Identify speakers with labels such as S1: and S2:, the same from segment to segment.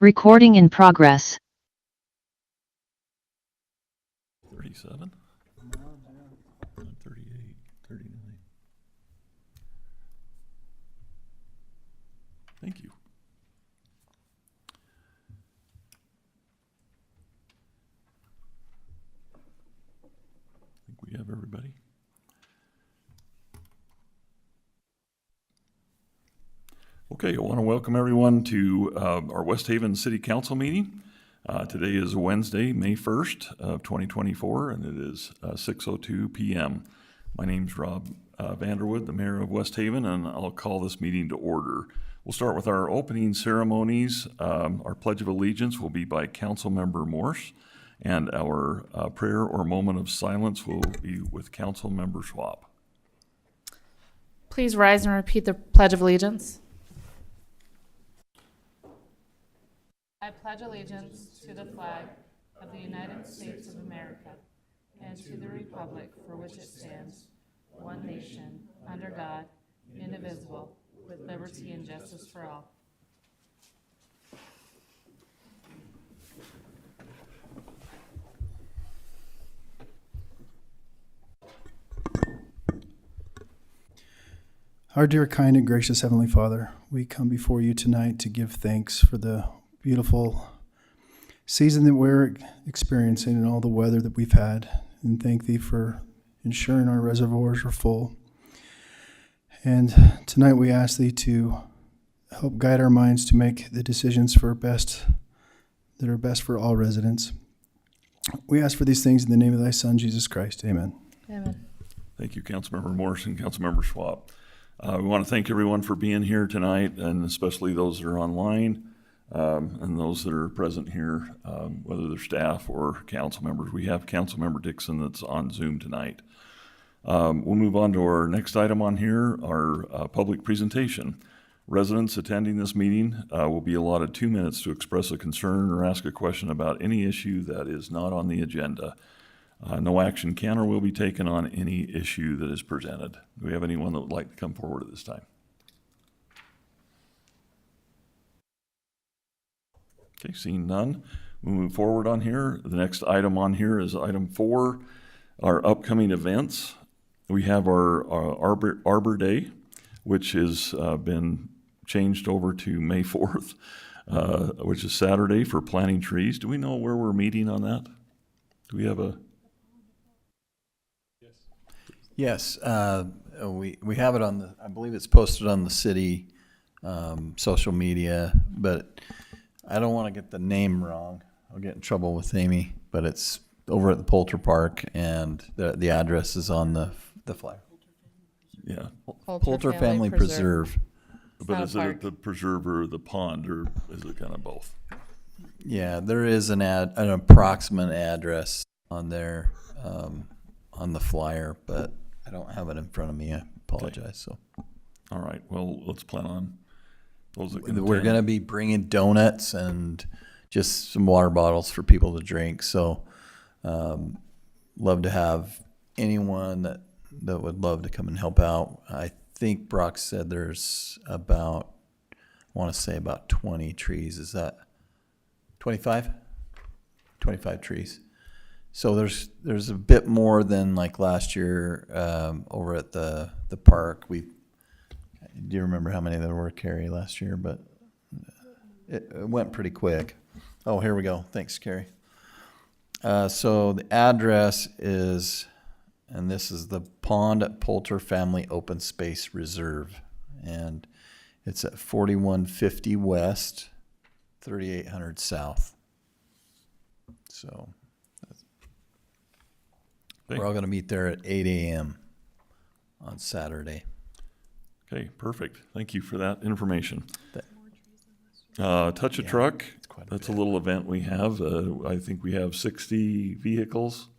S1: Recording in progress.
S2: 37, 38, 39. Thank you. I think we have everybody. Okay, I want to welcome everyone to our West Haven City Council meeting. Today is Wednesday, May 1st of 2024, and it is 6:02 p.m. My name's Rob Vanderwood, the mayor of West Haven, and I'll call this meeting to order. We'll start with our opening ceremonies. Our Pledge of Allegiance will be by Councilmember Morse, and our prayer or moment of silence will be with Councilmember Schwab.
S3: Please rise and repeat the Pledge of Allegiance. I pledge allegiance to the flag of the United States of America and to the republic for which it stands, one nation, under God, indivisible, with liberty and justice for all.
S4: Our dear, kind, and gracious Heavenly Father, we come before you tonight to give thanks for the beautiful season that we're experiencing and all the weather that we've had, and thank Thee for ensuring our reservoirs are full. And tonight we ask Thee to help guide our minds to make the decisions that are best for all residents. We ask for these things in the name of Thy Son, Jesus Christ. Amen.
S3: Amen.
S2: Thank you, Councilmember Morse and Councilmember Schwab. We want to thank everyone for being here tonight, and especially those that are online and those that are present here, whether they're staff or council members. We have Councilmember Dixon that's on Zoom tonight. We'll move on to our next item on here, our public presentation. Residents attending this meeting will be allotted 2 minutes to express a concern or ask a question about any issue that is not on the agenda. No action can or will be taken on any issue that is presented. Do we have anyone that would like to come forward at this time? Okay, seeing none, we'll move forward on here. The next item on here is item 4, our upcoming events. We have our Arbor Day, which has been changed over to May 4th, which is Saturday, for planting trees. Do we know where we're meeting on that? Do we have a...
S5: Yes, we have it on the, I believe it's posted on the city social media, but I don't want to get the name wrong. I'll get in trouble with Amy, but it's over at the Poulter Park, and the address is on the flyer.
S2: Yeah,
S5: Poulter Family Preserve.
S2: but is it at the preserve or the pond, or is it kind of both?
S5: Yeah, there is an approximate address on there on the flyer, but I don't have it in front of me. I apologize.
S2: Okay. So, all right. Well, let's plan on those that can
S5: we're
S2: attend.
S5: going to be bringing donuts and just some water bottles for people to drink. So, love to have anyone that would love to come and help out. I think Brock said there's about, I want to say about 20 trees. Is that 25? 25 trees. So there's a bit more than like last year over at the park. Do you remember how many there were, Carrie, last year? But it went pretty quick. Oh, here we go. Thanks, Carrie. So the address is, and this is the Pond at Poulter Family Open Space Reserve, and it's at 4150 West, 3800 South. So we're all going to meet there at 8 a.m. on Saturday.
S2: Okay, perfect. Thank you for that information. Touch a Truck, that's a little event we have. I think we have 60 vehicles.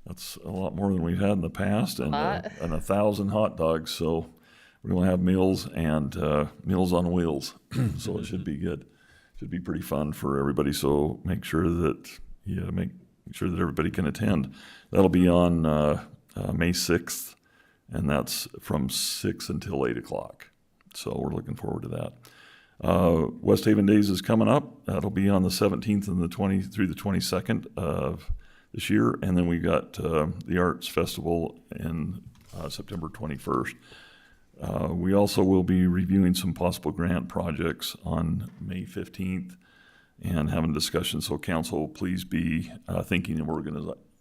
S2: That's a lot more than we've had in the past, and 1,000 hot dogs. So we're going to have meals and Meals on Wheels. So it should be good. Should be pretty fun for everybody. So make sure that everybody can attend. That'll be on May 6th, and that's from 6 until 8 o'clock. So we're looking forward to that. West Haven Days is coming up. That'll be on the 17th and the 20th through the 22nd of this year. And then we got the Arts Festival in September 21st. We also will be reviewing some possible grant projects on May 15th and having discussions. So council, please be thinking of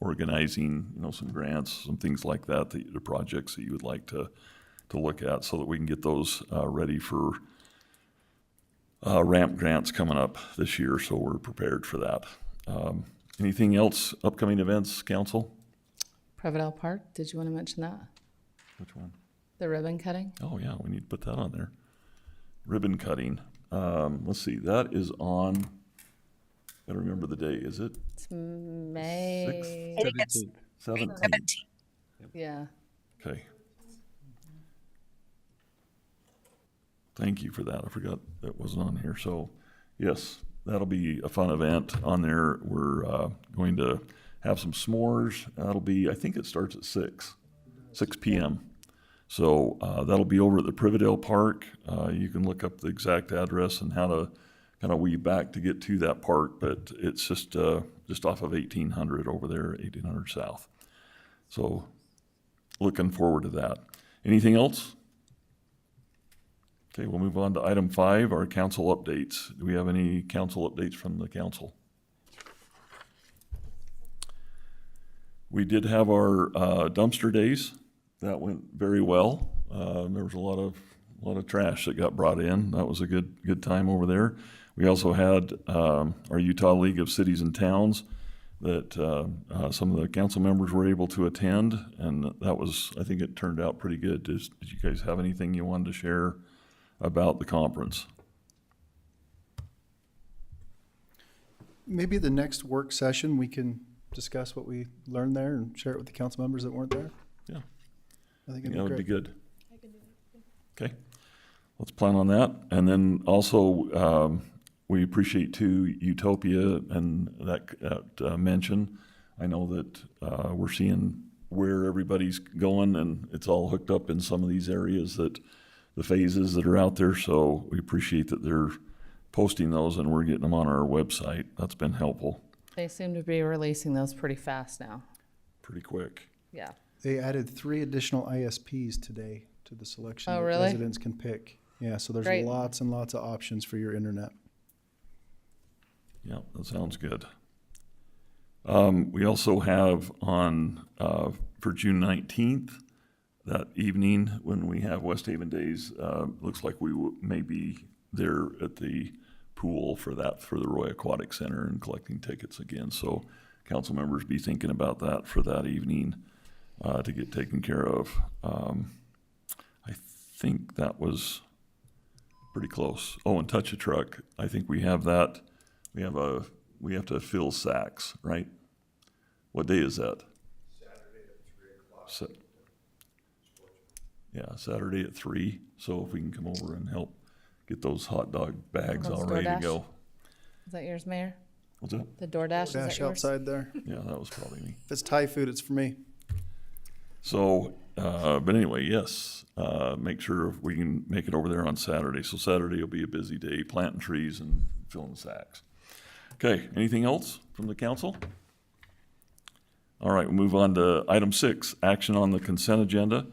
S2: organizing, some grants, some things like that, the projects that you would like to look at, so that we can get those ready for ramp grants coming up this year. So we're prepared for that. Anything else? Upcoming events, council?
S3: Prevedel Park, did you want to mention that?
S2: Which one?
S3: The ribbon cutting?
S2: Oh, yeah, we need to put that on there. Ribbon cutting. Let's see, that is on, gotta remember the day, is it?
S3: It's May.
S1: I think it's
S2: 17th.
S1: 17.
S3: Yeah.
S2: Okay. Thank you for that. I forgot that wasn't on here. So, yes, that'll be a fun event on there. We're going to have some s'mores. That'll be, I think it starts at 6 p.m. So that'll be over at the Privedale Park. You can look up the exact address and how to kind of weave back to get to that park, but it's just off of 1800 over there, 1800 South. So looking forward to that. Anything else? Okay, we'll move on to item 5, our council updates. Do we have any council updates from the council? We did have our dumpster days. That went very well. There was a lot of trash that got brought in. That was a good time over there. We also had our Utah League of Cities and Towns that some of the council members were able to attend, and that was, I think it turned out pretty good. Did you guys have anything you wanted to share about the conference?
S4: Maybe the next work session, we can discuss what we learned there and share it with the council members that weren't there.
S2: Yeah.
S4: I think
S2: That
S4: it'd
S2: would
S4: be
S2: be
S4: great.
S2: good. Okay, let's plan on that. And then also, we appreciate too Utopia and that mention. I know that we're seeing where everybody's going, and it's all hooked up in some of these areas, that the phases that are out there. So we appreciate that they're posting those and we're getting them on our website. That's been helpful.
S3: They seem to be releasing those pretty fast now.
S2: Pretty quick.
S3: Yeah.
S4: They added 3 additional ISPs today to the selection
S3: Oh,
S4: that
S3: really?
S4: residents can pick. Yeah, so there's
S3: Great.
S4: lots and lots of options for your internet.
S2: Yeah, that sounds good. We also have on, for June 19th, that evening when we have West Haven Days, looks like we may be there at the pool for that, for the Roy Aquatic Center, and collecting tickets again. So council members, be thinking about that for that evening to get taken care of. I think that was pretty close. Oh, and Touch a Truck, I think we have that. We have to fill sacks, right? What day is that? Saturday at 3 o'clock. Yeah, Saturday at 3. So if we can come over and help get those hot dog bags
S3: Those
S2: all ready to
S3: DoorDash?
S2: go.
S3: Is that yours, Mayor?
S2: What's that?
S3: The DoorDash, is that
S4: Dash
S3: yours?
S4: outside there.
S2: Yeah, that was probably me.
S4: If it's Thai food, it's for me.
S2: So, but anyway, yes, make sure we can make it over there on Saturday. So Saturday will be a busy day, planting trees and filling sacks. Okay, anything else from the council? All right, we'll move on to item 6, action on the consent agenda.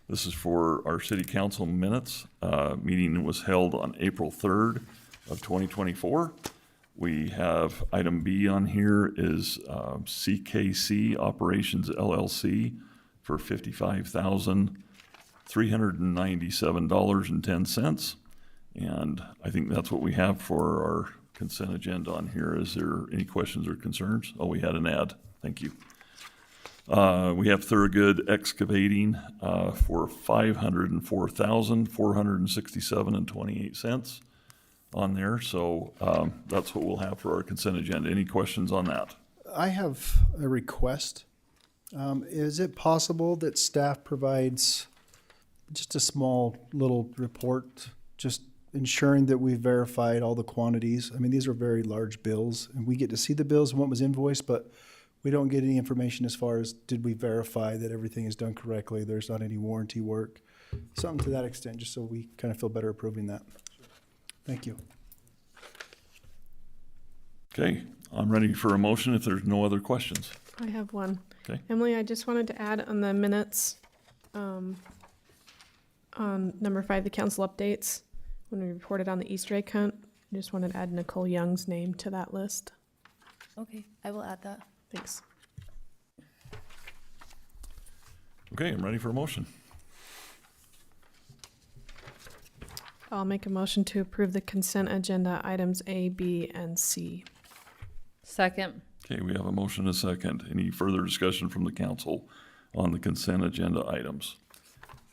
S2: This is for our city council minutes. Meeting was held on April 3rd of 2024. We have item B on here is CKC Operations LLC for $55,397.10. And I think that's what we have for our consent agenda on here. Is there any questions or concerns? Oh, we had an ad. Thank you. We have Thorogood Excavating for $504,467.28 on there. So that's what we'll have for our consent agenda. Any questions on that?
S4: I have a request. Is it possible that staff provides just a small little report, just ensuring that we've verified all the quantities? I mean, these are very large bills, and we get to see the bills and what was invoiced, but we don't get any information as far as, did we verify that everything is done correctly? There's not any warranty work, something to that extent, just so we kind of feel better approving that. Thank you.
S2: Okay, I'm ready for a motion if there's no other questions.
S1: I have one.
S2: Okay.
S1: Emily, I just wanted to add on the minutes, on number 5, the council updates, when we reported on the Easter egg hunt, I just wanted to add Nicole Young's name to that list.
S6: Okay, I will add that.
S1: Thanks.
S2: Okay, I'm ready for a motion.
S1: I'll make a motion to approve the consent agenda items A, B, and C.
S3: Second.
S2: Okay, we have a motion and a second. Any further discussion from the council on the consent agenda items?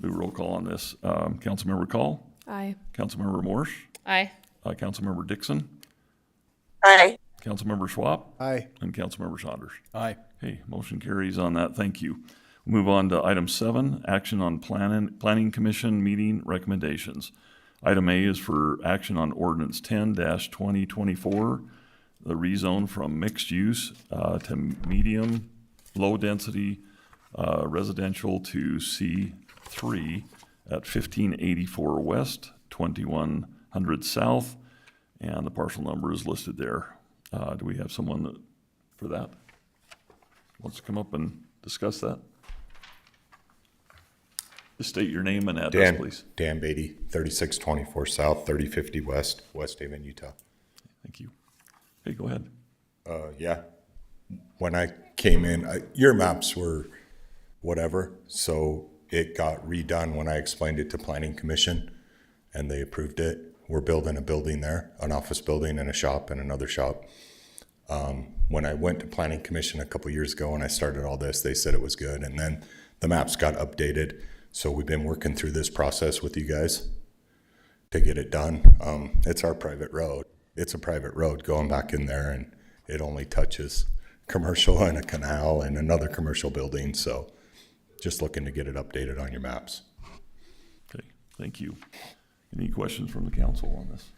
S2: Do a roll call on this. Councilmember Call,
S1: Aye.
S2: Councilmember Morse,
S3: Aye.
S2: Councilmember Dixon,
S7: Aye.
S2: Councilmember Schwab,
S4: Aye.
S2: and Councilmember Saunders.
S5: Aye.
S2: Okay, motion carries on that. Thank you. Move on to item 7, action on planning commission meeting recommendations. Item A is for action on ordinance 10-2024, the rezone from mixed use to medium, low density residential to C3 at 1584 West, 2100 South, and the parcel number is listed there. Do we have someone for that? Wants to come up and discuss that? Just state your name and address, please.
S8: Dan Beatty, 3624 South, 3050 West, West Haven, Utah.
S2: Thank you. Okay, go ahead.
S8: Yeah, when I came in, your maps were whatever, so it got redone when I explained it to Planning Commission, and they approved it. We're building a building there, an office building and a shop and another shop. When I went to Planning Commission a couple years ago and I started all this, they said it was good, and then the maps got updated. So we've been working through this process with you guys to get it done. It's our private road. It's a private road going back in there, and it only touches commercial and a canal and another commercial building. So just looking to get it updated on your maps.
S2: Okay, thank you. Any questions from the council on this?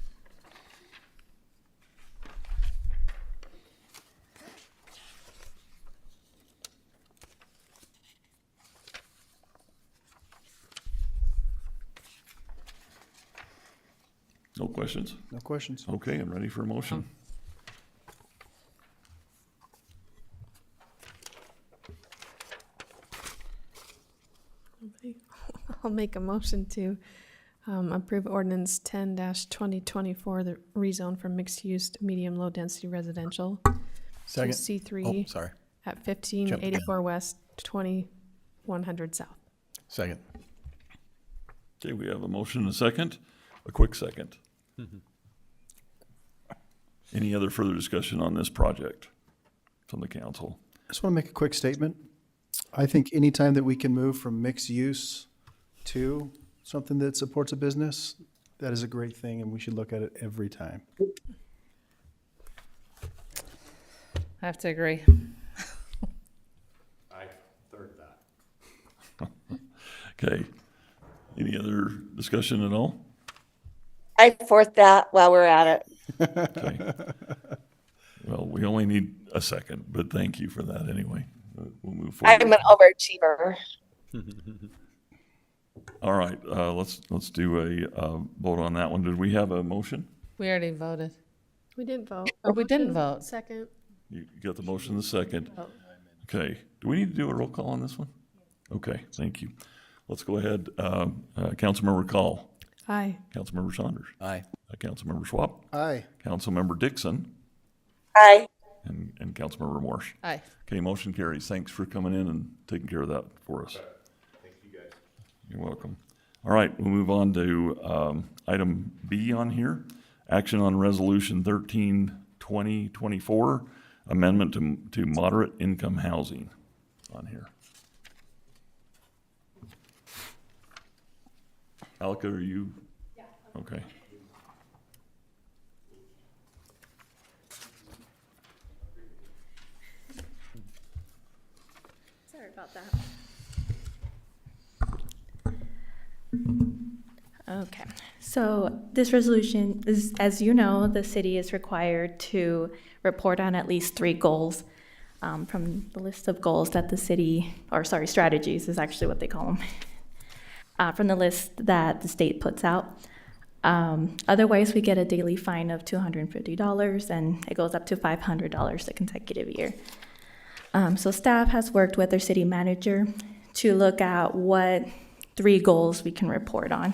S2: No questions?
S4: No questions.
S2: Okay, I'm ready for a motion.
S1: I'll make a motion to approve ordinance 10-2024, the rezone from mixed use to medium low density residential to
S5: Second.
S1: C3
S5: Oh, sorry.
S1: at 1584 West, 2100 South.
S5: Second.
S2: Okay, we have a motion and a second. A quick second. Any other further discussion on this project from the council?
S4: I just want to make a quick statement. I think anytime that we can move from mixed use to something that supports a business, that is a great thing, and we should look at it every time.
S3: I have to agree.
S8: I third that.
S2: Okay. Any other discussion at all?
S7: I fourth that while we're at it.
S2: Okay. Well, we only need a second, but thank you for that anyway. We'll move forward.
S7: I'm an overachiever.
S2: All right, let's do a vote on that one. Did we have a motion?
S3: We already voted.
S1: We didn't vote.
S3: Or we didn't vote.
S1: Second.
S2: You got the motion in the second.
S3: Oh.
S2: Okay. Do we need to do a roll call on this one? Okay, thank you. Let's go ahead. Councilmember Call.
S1: Aye.
S2: Councilmember Saunders.
S5: Aye.
S2: Councilmember Schwab.
S4: Aye.
S2: Councilmember Dixon.
S7: Aye.
S2: And Councilmember Morse.
S3: Aye.
S2: Okay, motion carries. Thanks for coming in and taking care of that for us.
S8: Thank you guys.
S2: You're welcome. All right, we'll move on to item B on here. Action on Resolution 13-2024, amendment to moderate income housing on here. Alka, are you? Yeah. Okay.
S6: Sorry about that. Okay, so this resolution is, as you know, the city is required to report on at least 3 goals from the list of goals that the city, or sorry, strategies is actually what they call them, from the list that the state puts out. Otherwise, we get a daily fine of $250, and it goes up to $500 a consecutive year. So staff has worked with our city manager to look at what 3 goals we can report on.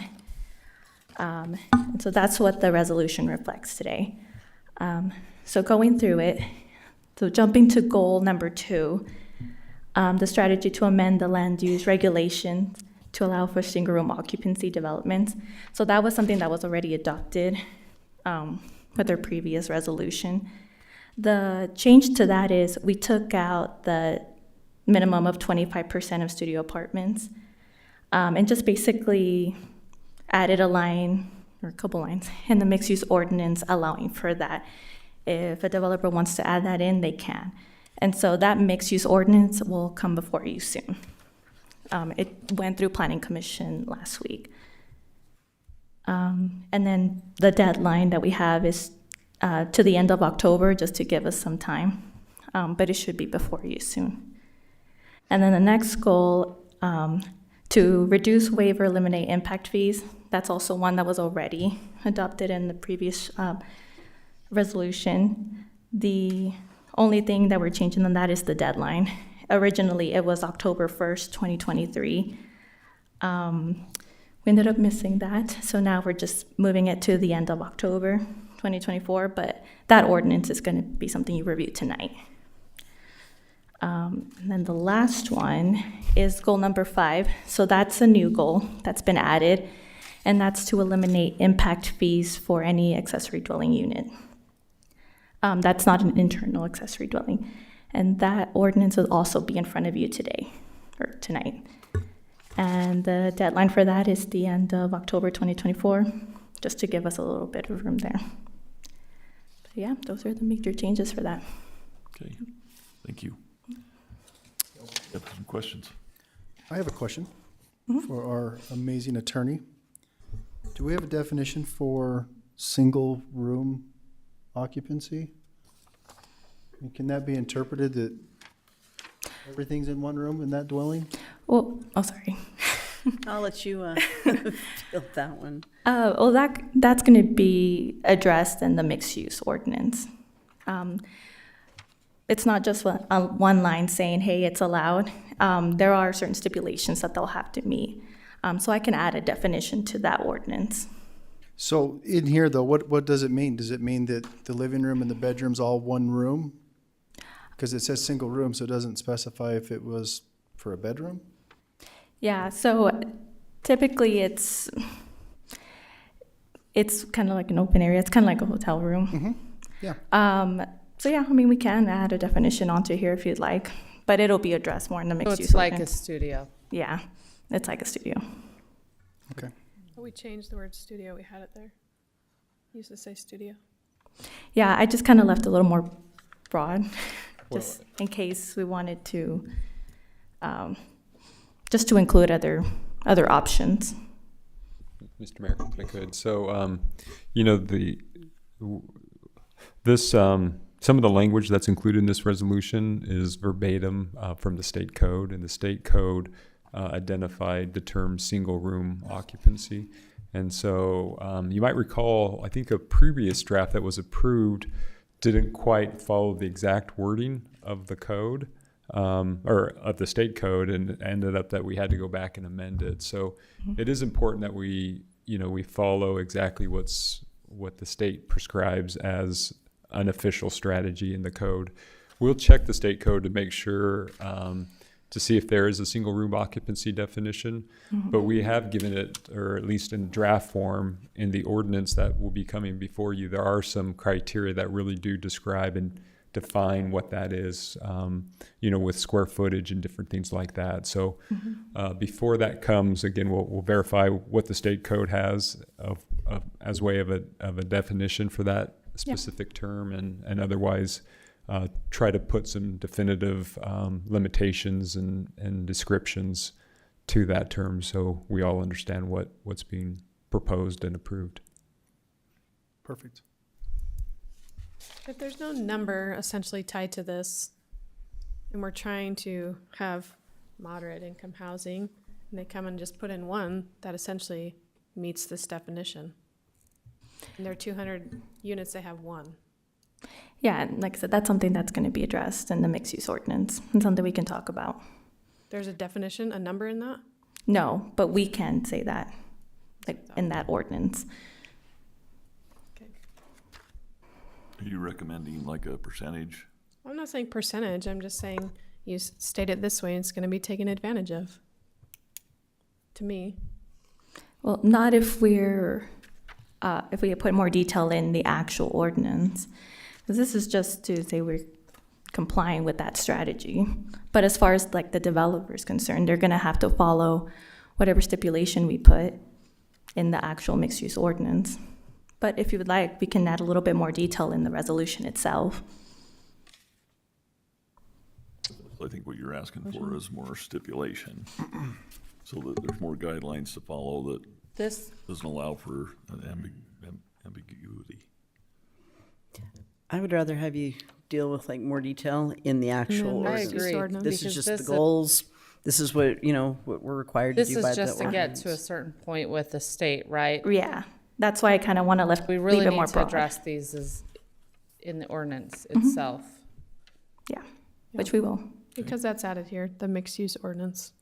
S6: And so that's what the resolution reflects today. So going through it, so jumping to goal number 2, the strategy to amend the land use regulations to allow for single-room occupancy developments. So that was something that was already adopted with our previous resolution. The change to that is we took out the minimum of 25% of studio apartments and just basically added a line or a couple lines in the mixed-use ordinance allowing for that. If a developer wants to add that in, they can. And so that mixed-use ordinance will come before you soon. It went through Planning Commission last week. And then the deadline that we have is to the end of October, just to give us some time. But it should be before you soon. And then the next goal, to reduce, waiver, eliminate impact fees. That's also one that was already adopted in the previous resolution. The only thing that we're changing on that is the deadline. Originally, it was October 1st, 2023. We ended up missing that, so now we're just moving it to the end of October 2024, but that ordinance is going to be something you review tonight. And then the last one is goal number 5. So that's a new goal that's been added, and that's to eliminate impact fees for any accessory dwelling unit. That's not an internal accessory dwelling. And that ordinance will also be in front of you today, or tonight. And the deadline for that is the end of October 2024, just to give us a little bit of room there. But yeah, those are the major changes for that.
S2: Okay, thank you. Got some questions?
S4: I have a question for our amazing attorney. Do we have a definition for single room occupancy? And can that be interpreted that everything's in one room in that dwelling?
S6: Well, oh, sorry.
S9: I'll let you field that one.
S6: Well, that's going to be addressed in the mixed-use ordinance. It's not just one line saying, hey, it's allowed. There are certain stipulations that they'll have to meet. So I can add a definition to that ordinance.
S4: So in here, though, what does it mean? Does it mean that the living room and the bedroom's all one room? Because it says single room, so it doesn't specify if it was for a bedroom?
S6: Yeah, so typically it's kind of like an open area. It's kind of like a hotel room.
S4: Yeah.
S6: So yeah, I mean, we can add a definition onto here if you'd like, but it'll be addressed more in the
S3: So
S6: mixed use
S3: it's like a
S6: ordinance.
S3: studio.
S6: Yeah, it's like a studio.
S4: Okay.
S1: We changed the word studio, we had it there. Used to say studio.
S6: Yeah, I just kind of left a little more broad, just in case we wanted to, just to include other options.
S10: Mr. Mayor, if I could. So, some of the language that's included in this resolution is verbatim from the state code, and the state code identified the term single room occupancy. And so you might recall, I think a previous draft that was approved didn't quite follow the exact wording of the code, or of the state code, and ended up that we had to go back and amend it. So it is important that we follow exactly what the state prescribes as an official strategy in the code. We'll check the state code to make sure to see if there is a single room occupancy definition, but we have given it, or at least in draft form, in the ordinance that will be coming before you, there are some criteria that really do describe and define what that is, with square footage and different things like that. So before that comes, again, we'll verify what the state code has as way of a definition for that specific term, and otherwise try to put some definitive limitations and descriptions to that term, so we all understand what's being proposed and approved.
S4: Perfect.
S1: If there's no number essentially tied to this, and we're trying to have moderate income housing, and they come and just put in one, that essentially meets this definition. And there are 200 units, they have one.
S6: Yeah, and like I said, that's something that's going to be addressed in the mixed-use ordinance and something we can talk about.
S1: There's a definition, a number in that?
S6: No, but we can say that, like in that ordinance.
S2: Are you recommending like a percentage?
S1: I'm not saying percentage, I'm just saying you state it this way, it's gonna be taken advantage of. To me.
S6: Well, not if if we put more detail in the actual ordinance. Because this is just to say we're complying with that strategy. But as far as like the developer's concerned, they're gonna have to follow whatever stipulation we put in the actual mixed-use ordinance. But if you would like, we can add a little bit more detail in the resolution itself.
S2: I think what you're asking for is more stipulation, so that there's more guidelines to follow that
S9: This,
S2: doesn't allow for an ambiguity.
S9: I would rather have you deal with like more detail in the actual
S1: I
S9: ordinance.
S1: agree. Ordinance.
S9: This is
S3: Because
S9: just
S3: this
S9: the
S3: is-
S9: goals. This is what, what we're required to
S3: This
S9: do by
S3: is
S9: the
S3: just to get
S9: ordinance.
S3: to a certain point with the state, right?
S6: Yeah, that's why I kind of want to
S3: We
S6: leave
S3: really
S6: it more
S3: need to
S6: broad.
S3: address these as in the ordinance itself.
S6: Yeah, which we will.
S1: Because that's added here, the mixed-use ordinance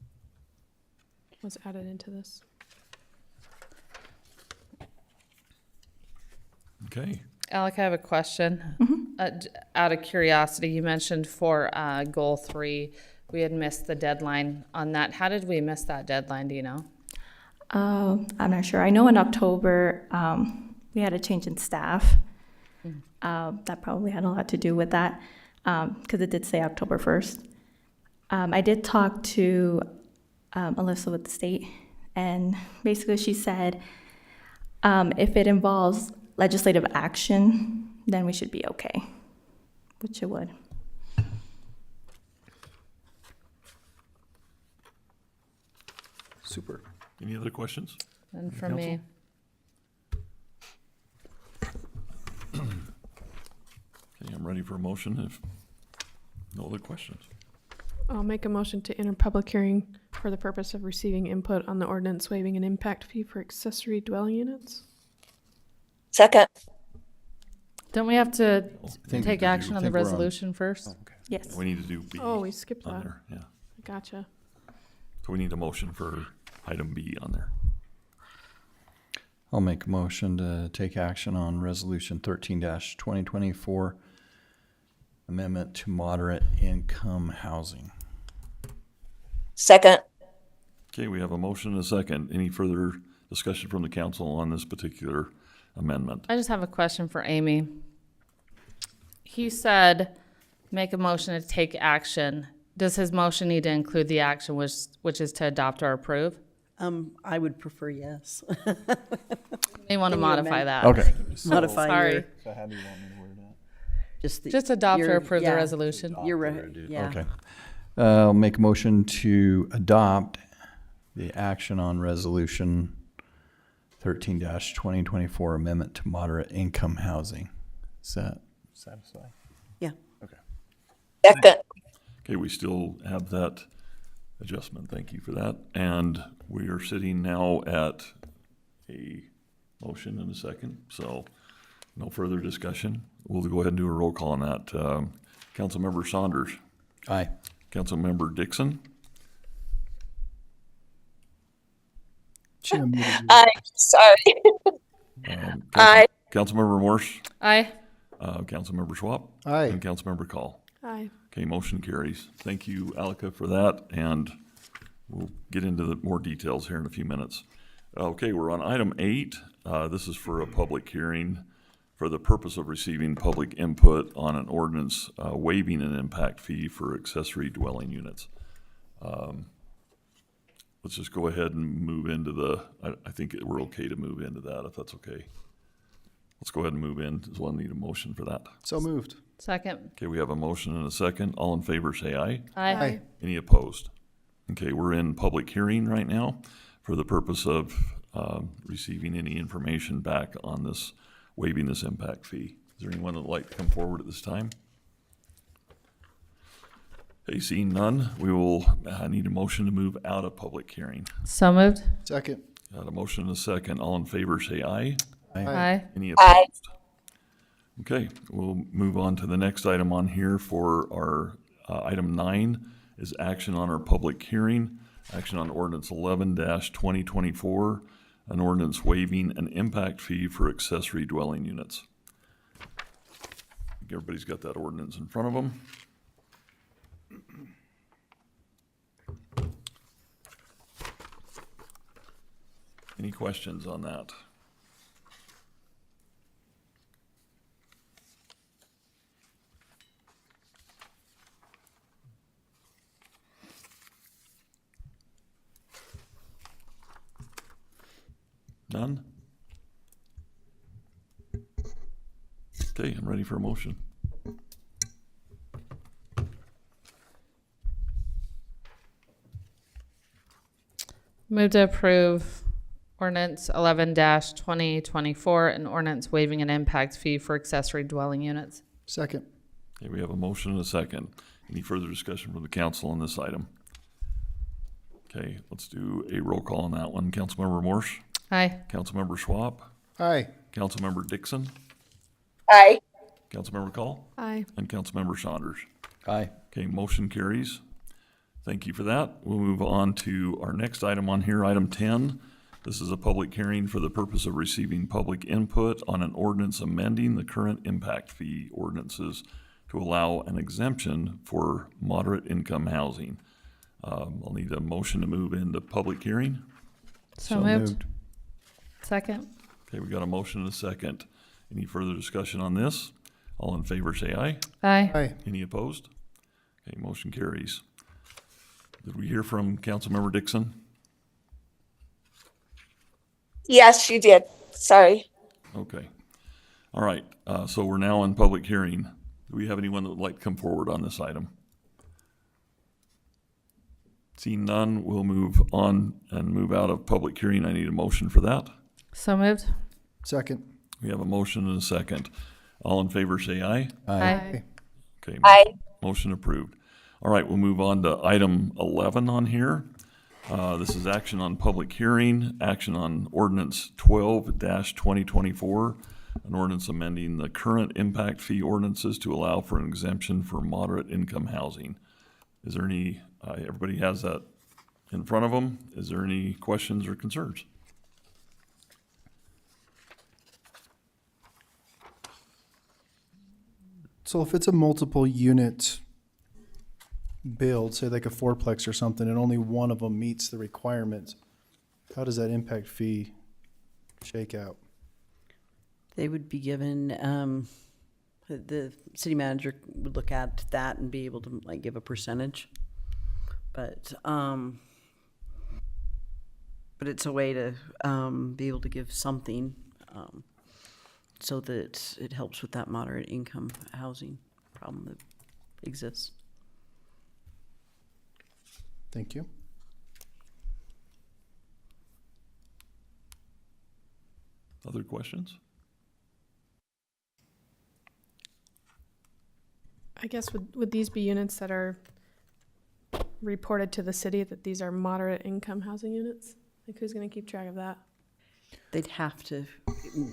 S1: was added into this.
S2: Okay,
S3: Alec, I have a question. Out of curiosity, you mentioned for goal 3, we had missed the deadline on that. How did we miss that deadline? Do you know?
S6: I'm not sure. I know in October, we had a change in staff. That probably had a lot to do with that, because it did say October 1st. I did talk to Alyssa with the state, and basically she said, if it involves legislative action, then we should be okay, which it would.
S2: super. Any other questions?
S3: And for
S2: Counsel?
S3: me,
S2: Okay, I'm ready for a motion if no other questions.
S1: I'll make a motion to enter public hearing for the purpose of receiving input on the ordinance waiving an impact fee for accessory dwelling units.
S7: Second.
S3: don't we have to
S5: think
S3: take
S5: we do.
S3: action on the
S5: Think we're on-
S3: resolution first?
S6: Yes.
S2: We need to do B
S1: Oh, we skipped
S2: on
S1: that.
S2: there, yeah.
S1: Gotcha.
S2: So we need a motion for item B on there.
S5: I'll make a motion to take action on Resolution 13-2024, amendment to moderate income housing.
S7: Second.
S2: Okay, we have a motion and a second. Any further discussion from the council on this particular amendment?
S3: I just have a question for Amy. He said, make a motion to take action. Does his motion need to include the action which is to adopt or approve?
S9: I would prefer yes.
S3: May want to
S9: Can you
S3: modify
S9: amend-
S3: that.
S5: Okay.
S9: Modify
S3: Sorry.
S9: your,
S5: So how do you want me to word that?
S3: Just adopt or
S9: your-
S3: approve the
S9: yeah,
S3: resolution.
S9: You're right, yeah.
S5: Okay. I'll make a motion to adopt the action on Resolution 13-2024, amendment to moderate income housing. Does that satisfy?
S9: Yeah.
S7: Second.
S2: Okay, we still have that adjustment. Thank you for that. And we are sitting now at a motion and a second, so no further discussion. We'll go ahead and do a roll call on that. Councilmember Saunders,
S5: Aye.
S2: Councilmember Dixon,
S4: She unmuted you.
S7: Aye. Sorry. Aye.
S2: Councilmember Morse,
S3: Aye.
S2: Councilmember Schwab,
S4: Aye.
S2: and Councilmember Call.
S1: Aye.
S2: Okay, motion carries. Thank you, Alika, for that, and we'll get into the more details here in a few minutes. Okay, we're on item 8. This is for a public hearing for the purpose of receiving public input on an ordinance waiving an impact fee for accessory dwelling units. Let's just go ahead and move into the, I think we're okay to move into that, if that's okay. Let's go ahead and move in. Does one need a motion for that?
S4: So moved.
S3: Second.
S2: Okay, we have a motion and a second. All in favor, say aye.
S3: Aye.
S2: Any opposed? Okay, we're in public hearing right now for the purpose of receiving any information back on this, waiving this impact fee. Is there anyone that would like to come forward at this time? Okay, seeing none, we will need a motion to move out of public hearing.
S3: So moved.
S4: Second.
S2: Got a motion and a second. All in favor, say aye.
S3: Aye.
S2: Any
S7: Aye.
S2: opposed? Okay, we'll move on to the next item on here for our item 9 is action on our public hearing. Action on ordinance 11-2024, an ordinance waiving an impact fee for accessory dwelling units. I think everybody's got that ordinance in front of them. Any questions on that? None? Okay, I'm ready for a motion.
S3: Move to approve ordinance 11-2024, an ordinance waiving an impact fee for accessory dwelling units.
S4: Second.
S2: Okay, we have a motion and a second. Any further discussion from the council on this item? Okay, let's do a roll call on that one. Councilmember Morse,
S3: Aye.
S2: Councilmember Schwab,
S4: Aye.
S2: Councilmember Dixon,
S7: Aye.
S2: Councilmember Call,
S1: Aye.
S2: and Councilmember Saunders.
S5: Aye.
S2: Okay, motion carries. Thank you for that. We'll move on to our next item on here, item 10. This is a public hearing for the purpose of receiving public input on an ordinance amending the current impact fee ordinances to allow an exemption for moderate income housing. I'll need a motion to move into public hearing.
S3: So moved. Second.
S2: Okay, we got a motion and a second. Any further discussion on this? All in favor say aye.
S3: Aye.
S4: Aye.
S2: Any opposed? Okay, motion carries. Did we hear from Councilmember Dixon?
S7: Yes, you did. Sorry.
S2: Okay. All right, so we're now in public hearing. Do we have anyone that would like to come forward on this item? Seeing none, we'll move on and move out of public hearing. I need a motion for that.
S3: So moved.
S4: Second.
S2: We have a motion and a second. All in favor say aye.
S3: Aye.
S2: Okay.
S7: Aye.
S2: Motion approved. All right, we'll move on to item 11 on here. This is action on public hearing, action on ordinance 12-2024, an ordinance amending the current impact fee ordinances to allow for an exemption for moderate income housing. Is there any, everybody has that in front of them. Is there any questions or concerns?
S4: So if it's a multiple unit build, say like a fourplex or something, and only one of them meets the requirements, how does that impact fee shake out?
S9: They would be given, the city manager would look at that and be able to like give a percentage. But it's a way to be able to give something so that it helps with that moderate income housing problem that exists.
S4: Thank you.
S2: Other questions?
S1: I guess would these be units that are reported to the city that these are moderate income housing units? Like who's gonna keep track of that?
S9: They'd have to,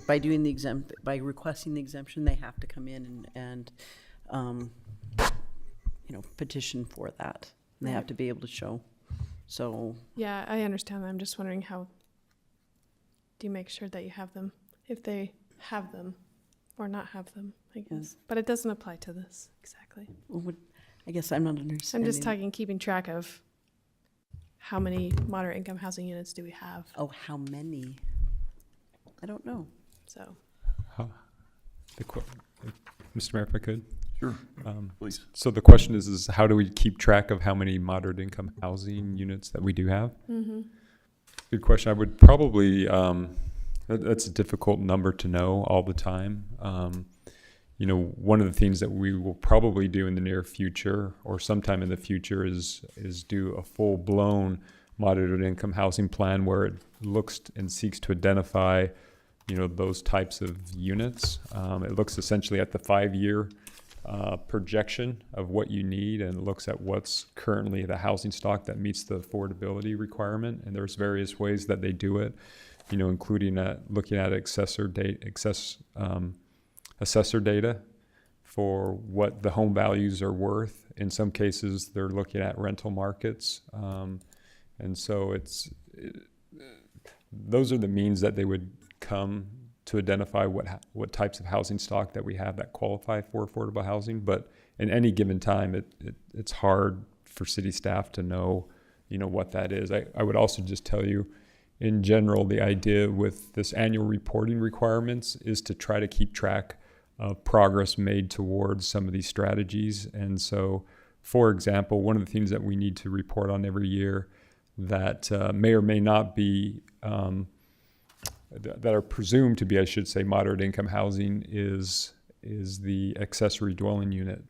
S9: by doing the by requesting the exemption, they have to come in and petition for that. And they have to be able to show. So
S1: Yeah, I understand that. I'm just wondering how do you make sure that you have them, if they have them or not have them, I guess.
S9: Yes.
S1: But it doesn't apply to this, exactly.
S9: I guess I'm not
S1: I'm
S9: understanding.
S1: just talking, keeping track of how many moderate income housing units do we have,
S9: Oh, how many? I don't know.
S1: so.
S10: Mr. Mayor, if I could.
S2: Sure, please.
S10: So the question is how do we keep track of how many moderate income housing units that we do have?
S1: Mm-hmm.
S10: Good question. I would probably, that's a difficult number to know all the time. One of the things that we will probably do in the near future or sometime in the future is do a full-blown moderate income housing plan where it looks and seeks to identify, those types of units. It looks essentially at the 5-year projection of what you need and looks at what's currently the housing stock that meets the affordability requirement. And there's various ways that they do it, you know, including looking at assessor data for what the home values are worth. In some cases, they're looking at rental markets. And so those are the means that they would come to identify what types of housing stock that we have that qualify for affordable housing. But in any given time, it's hard for city staff to know, you know, what that is. I would also just tell you, in general, the idea with this annual reporting requirements is to try to keep track of progress made towards some of these strategies. And so, for example, one of the things that we need to report on every year that may or may not be that are presumed to be, I should say, moderate income housing is the accessory dwelling unit.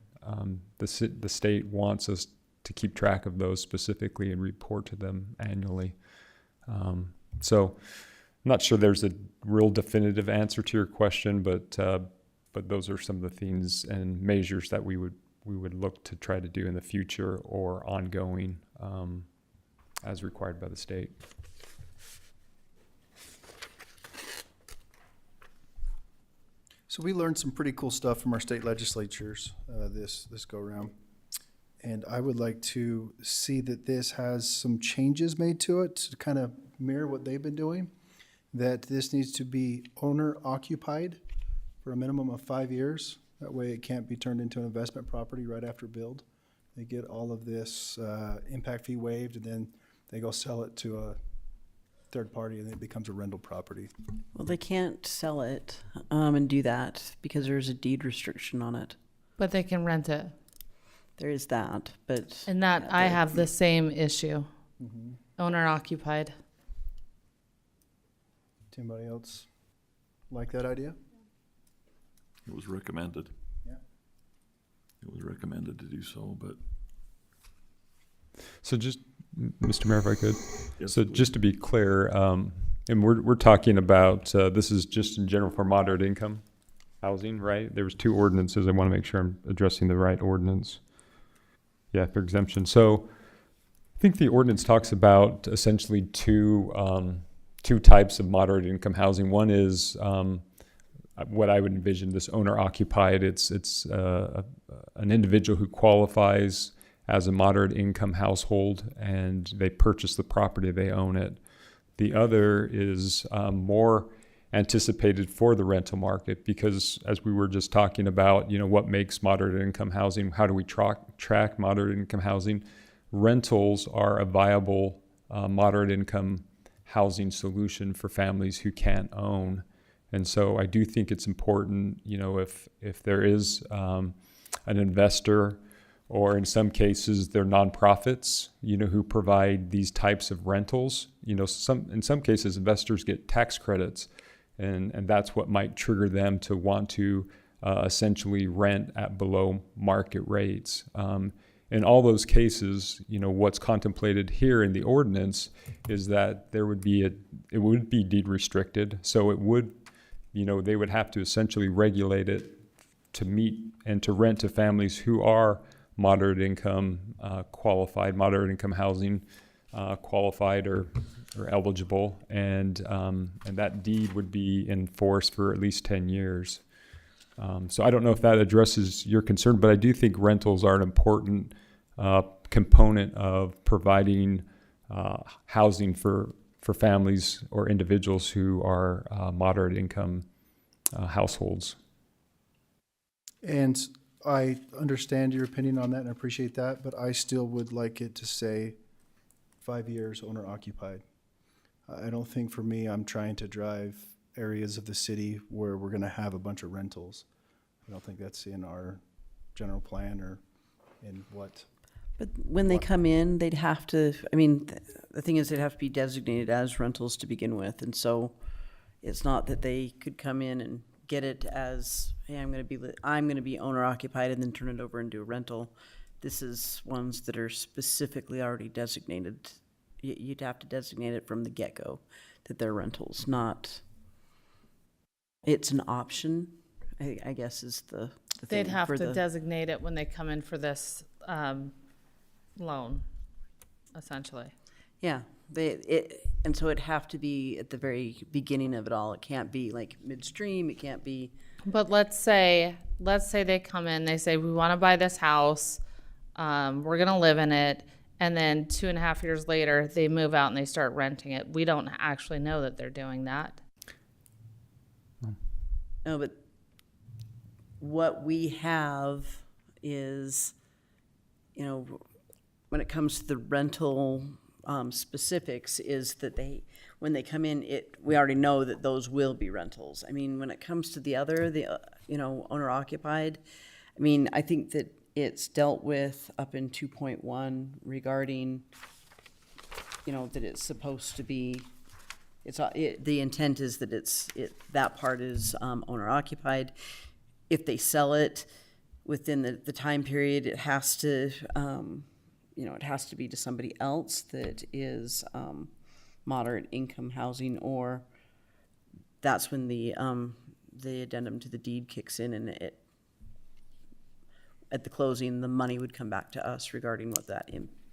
S10: The state wants us to keep track of those specifically and report to them annually. So I'm not sure there's a real definitive answer to your question, but those are some of the things and measures that we would look to try to do in the future or ongoing as required by the state.
S4: So we learned some pretty cool stuff from our state legislatures this go round. And I would like to see that this has some changes made to it to kind of mirror what they've been doing. That this needs to be owner occupied for a minimum of 5 years. That way it can't be turned into an investment property right after build. They get all of this impact fee waived, and then they go sell it to a third party, and it becomes a rental property.
S9: Well, they can't sell it and do that because there's a deed restriction on it.
S3: But they can rent it.
S9: There is that, but
S3: And that I have the same issue.
S4: Mm-hmm.
S3: Owner occupied.
S4: Does anybody else like that idea?
S2: It was recommended.
S4: Yeah.
S2: It was recommended to do so, but
S10: So just, Mr. Mayor, if I could.
S2: yes,
S10: So just to be clear, and we're talking about, this is just in general for moderate income housing, right? There was 2 ordinances. I want to make sure I'm addressing the right ordinance. Yeah, for exemption. So I think the ordinance talks about essentially two types of moderate income housing. One is what I would envision this owner occupied. It's an individual who qualifies as a moderate income household and they purchase the property, they own it. The other is more anticipated for the rental market because, as we were just talking about, you know, what makes moderate income housing, how do we track moderate income housing? Rentals are a viable moderate income housing solution for families who can't own. And so I do think it's important, you know, if there is an investor, or in some cases they're nonprofits, you know, who provide these types of rentals. You know, in some cases investors get tax credits, and that's what might trigger them to want to essentially rent at below market rates. In all those cases, you know, what's contemplated here in the ordinance is that it would be deed restricted. So it would, you know, they would have to essentially regulate it to meet and to rent to families who are moderate income qualified, moderate income housing qualified or eligible, and that deed would be enforced for at least 10 years. So I don't know if that addresses your concern, but I do think rentals are an important component of providing housing for families or individuals who are moderate income households.
S4: And I understand your opinion on that and I appreciate that, but I still would like it to say 5 years owner occupied. I don't think for me, I'm trying to drive areas of the city where we're gonna have a bunch of rentals. I don't think that's in our general plan or in what.
S9: But when they come in, they'd have to, I mean, the thing is they'd have to be designated as rentals to begin with. And so it's not that they could come in and get it as, hey, I'm going to be owner occupied and then turn it over and do a rental. This is ones that are specifically already designated. You'd have to designate it from the get-go that they're rentals, not, it's an option, I guess is the. the
S3: They'd
S9: thing
S3: have
S9: for
S3: to
S9: the-
S3: designate it when they come in for this loan, essentially.
S9: Yeah, and so it'd have to be at the very beginning of it all. It can't be like midstream, it can't be,
S3: But let's say they come in, they say, we want to buy this house, we're gonna live in it, and then 2.5 years later, they move out and they start renting it. We don't actually know that they're doing that.
S9: no, but what we have is, when it comes to the rental specifics, is that when they come in, we already know that those will be rentals. I mean, when it comes to the other, owner occupied, I mean, I think that it's dealt with up in 2.1 regarding, that it's supposed to be, the intent is that that part is owner occupied. If they sell it within the time period, it has to, it has to be to somebody else that is moderate income housing, or that's when the addendum to the deed kicks in, and at the closing, the money would come back to us regarding what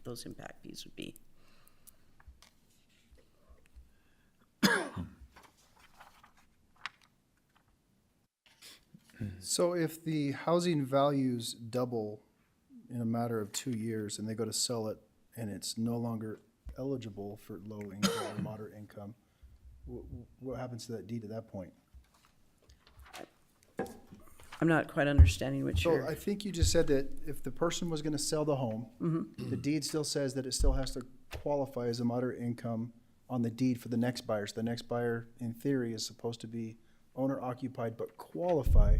S9: those impact fees would be.
S4: So if the housing values double in a matter of 2 years and they go to sell it and it's no longer eligible for low income or moderate income, what happens to that deed at that point?
S9: I'm not quite understanding what
S4: So
S9: you're,
S4: I think you just said that if the person was gonna sell the home, the deed still says that it still has to qualify as a moderate income on the deed for the next buyer. So the next buyer, in theory, is supposed to be owner occupied but qualify,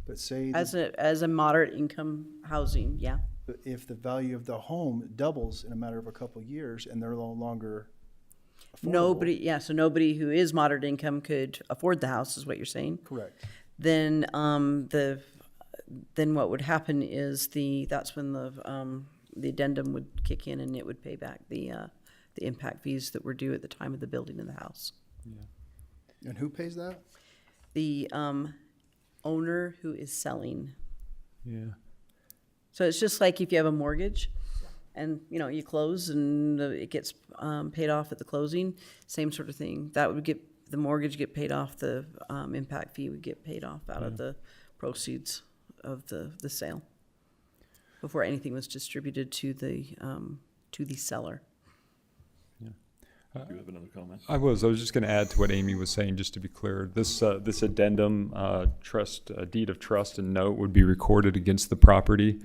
S4: but say that
S9: as a moderate income housing, yeah.
S4: if the value of the home doubles in a matter of a couple of years and they're no longer affordable.
S9: So nobody who is moderate income could afford the house, is what you're saying?
S4: Correct.
S9: Then, then what would happen is that's when the addendum would kick in, and it would pay back the impact fees that were due at the time of the building of the house.
S4: And who pays that?
S9: The owner who is selling.
S10: Yeah.
S9: So it's just like if you have a mortgage and, you close and it gets paid off at the closing, same sort of thing. That would the mortgage get paid off, the impact fee would get paid off out of the proceeds of the sale before anything was distributed to the seller.
S2: Do you have another comment?
S10: I was just going to add to what Amy was saying, just to be clear. This addendum, deed of trust and note would be recorded against the property,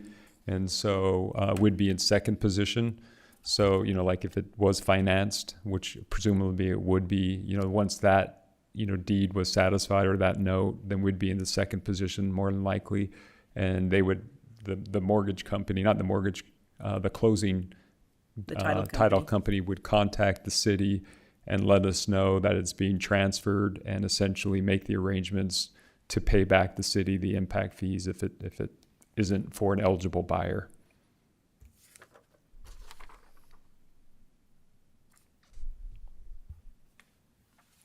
S10: and so would be in second position. So, like if it was financed, which presumably it would be, once that, deed was satisfied, or that note, then we'd be in the second position more than likely, and they would, the mortgage company, not the mortgage, the closing
S9: The
S10: title company would contact the city and let us know that it's being transferred, and essentially make the arrangements to pay back the city the impact fees if it isn't for an eligible buyer.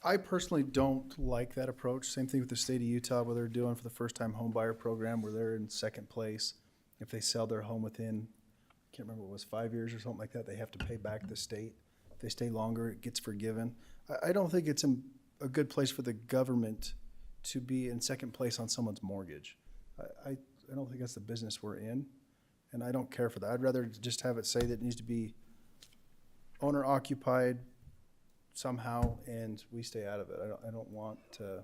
S4: I personally don't like that approach. Same thing with the state of Utah, where they're doing for the first time home buyer program, where they're in second place. If they sell their home within, I can't remember, it was 5 years or something like that, they have to pay back the state. If they stay longer, it gets forgiven. I don't think it's a good place for the government to be in second place on someone's mortgage. I don't think that's the business we're in, and I don't care for that. I'd rather just have it say that it needs to be owner occupied somehow, and we stay out of it. I don't want to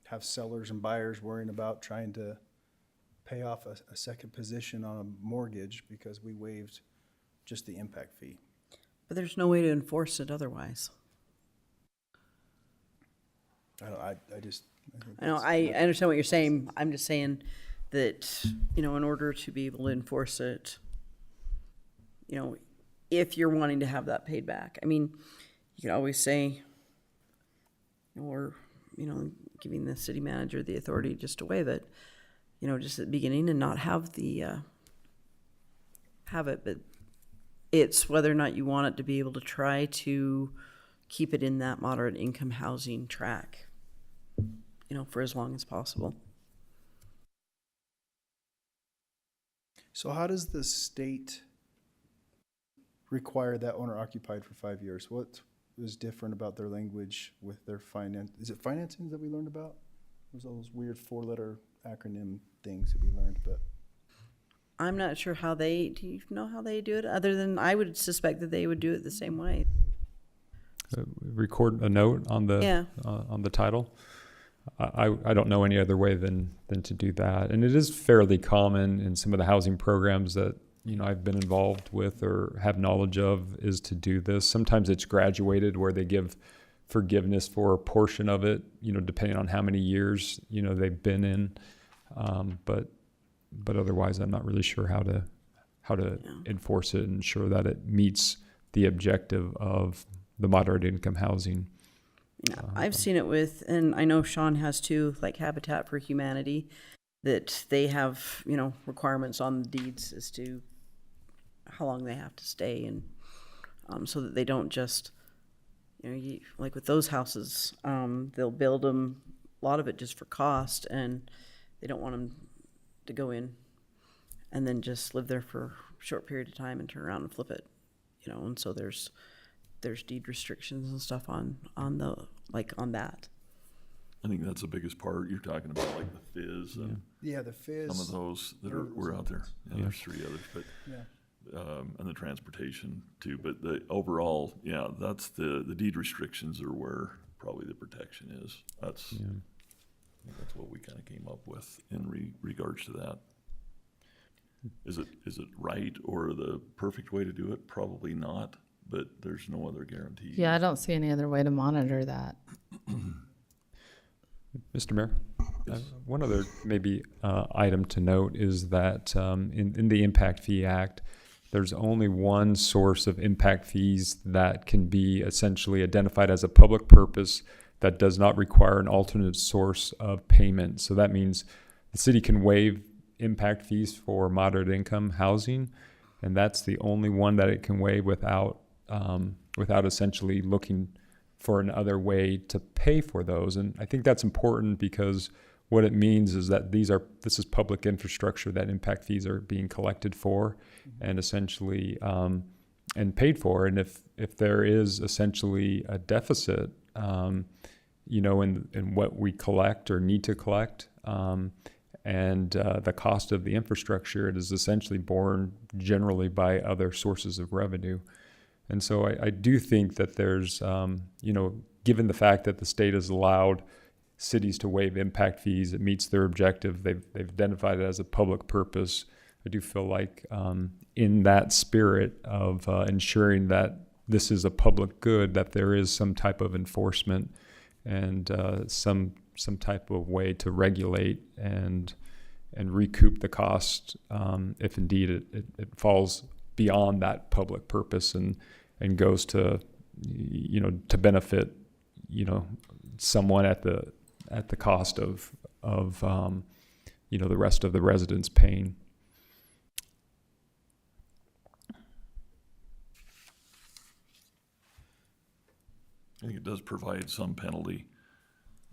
S4: have sellers and buyers worrying about trying to pay off a second position on a mortgage because we waived just the impact fee.
S9: But there's no way to enforce it otherwise.
S4: I think
S9: I know,
S4: that's-
S9: I understand what you're saying. I'm just saying that, in order to be able to enforce it, if you're wanting to have that paid back, I mean, you could always say, or, giving the city manager the authority just to waive it, just at the beginning, and not have have it, but it's whether or not you want it to be able to try to keep it in that moderate income housing track, for as long as possible.
S4: So how does the state require that owner occupied for 5 years? What is different about their language with their finance? Is it financing that we learned about? There's those weird 4-letter acronym things that we learned, but
S9: I'm not sure how do you know how they do it? Other than, I would suspect that they would do it the same way.
S10: Record a note on the
S9: Yeah.
S10: on the title. I don't know any other way than to do that, and it is fairly common in some of the housing programs that I've been involved with or have knowledge of, is to do this. Sometimes it's graduated where they give forgiveness for a portion of it, depending on how many years they've been in, but otherwise I'm not really sure how to enforce it and ensure that it meets the objective of the moderate income housing.
S9: Yeah, I've seen it with, and I know Sean has too, like Habitat for Humanity, that they have, requirements on the deeds as to how long they have to stay, and so that they don't just, like with those houses, they'll build them, a lot of it just for cost, and they don't want them to go in and then just live there for a short period of time and turn around and flip it, and so there's deed restrictions and stuff on that.
S2: I think that's the biggest part. You're talking about like the Fizz and
S4: yeah, the Fizz.
S2: some of those that were out there. Yeah, there's 3 others, but
S4: Yeah.
S2: And the transportation too. But the overall, that's the deed restrictions are where probably the protection is. That's what we kind of came up with in regards to that. Is it right or the perfect way to do it? Probably not, but there's no other guarantee.
S3: Yeah, I don't see any other way to monitor that.
S10: Mr. Mayor,
S2: Yes.
S10: one other maybe item to note is that in the Impact Fee Act, there's only one source of impact fees that can be essentially identified as a public purpose that does not require an alternate source of payment. So that means the city can waive impact fees for moderate income housing, and that's the only one that it can waive without essentially looking for another way to pay for those. And I think that's important because what it means is that this is public infrastructure that impact fees are being collected for and essentially and paid for. And if there is essentially a deficit, in what we collect or need to collect, and the cost of the infrastructure, it is essentially borne generally by other sources of revenue. And so I do think that there's, given the fact that the state has allowed cities to waive impact fees, it meets their objective. They've identified it as a public purpose. I do feel like in that spirit of ensuring that this is a public good, that there is some type of enforcement and some type of way to regulate and recoup the cost if indeed it falls beyond that public purpose and goes to to benefit someone at the cost of the rest of the residents paying.
S2: I think it does provide some penalty,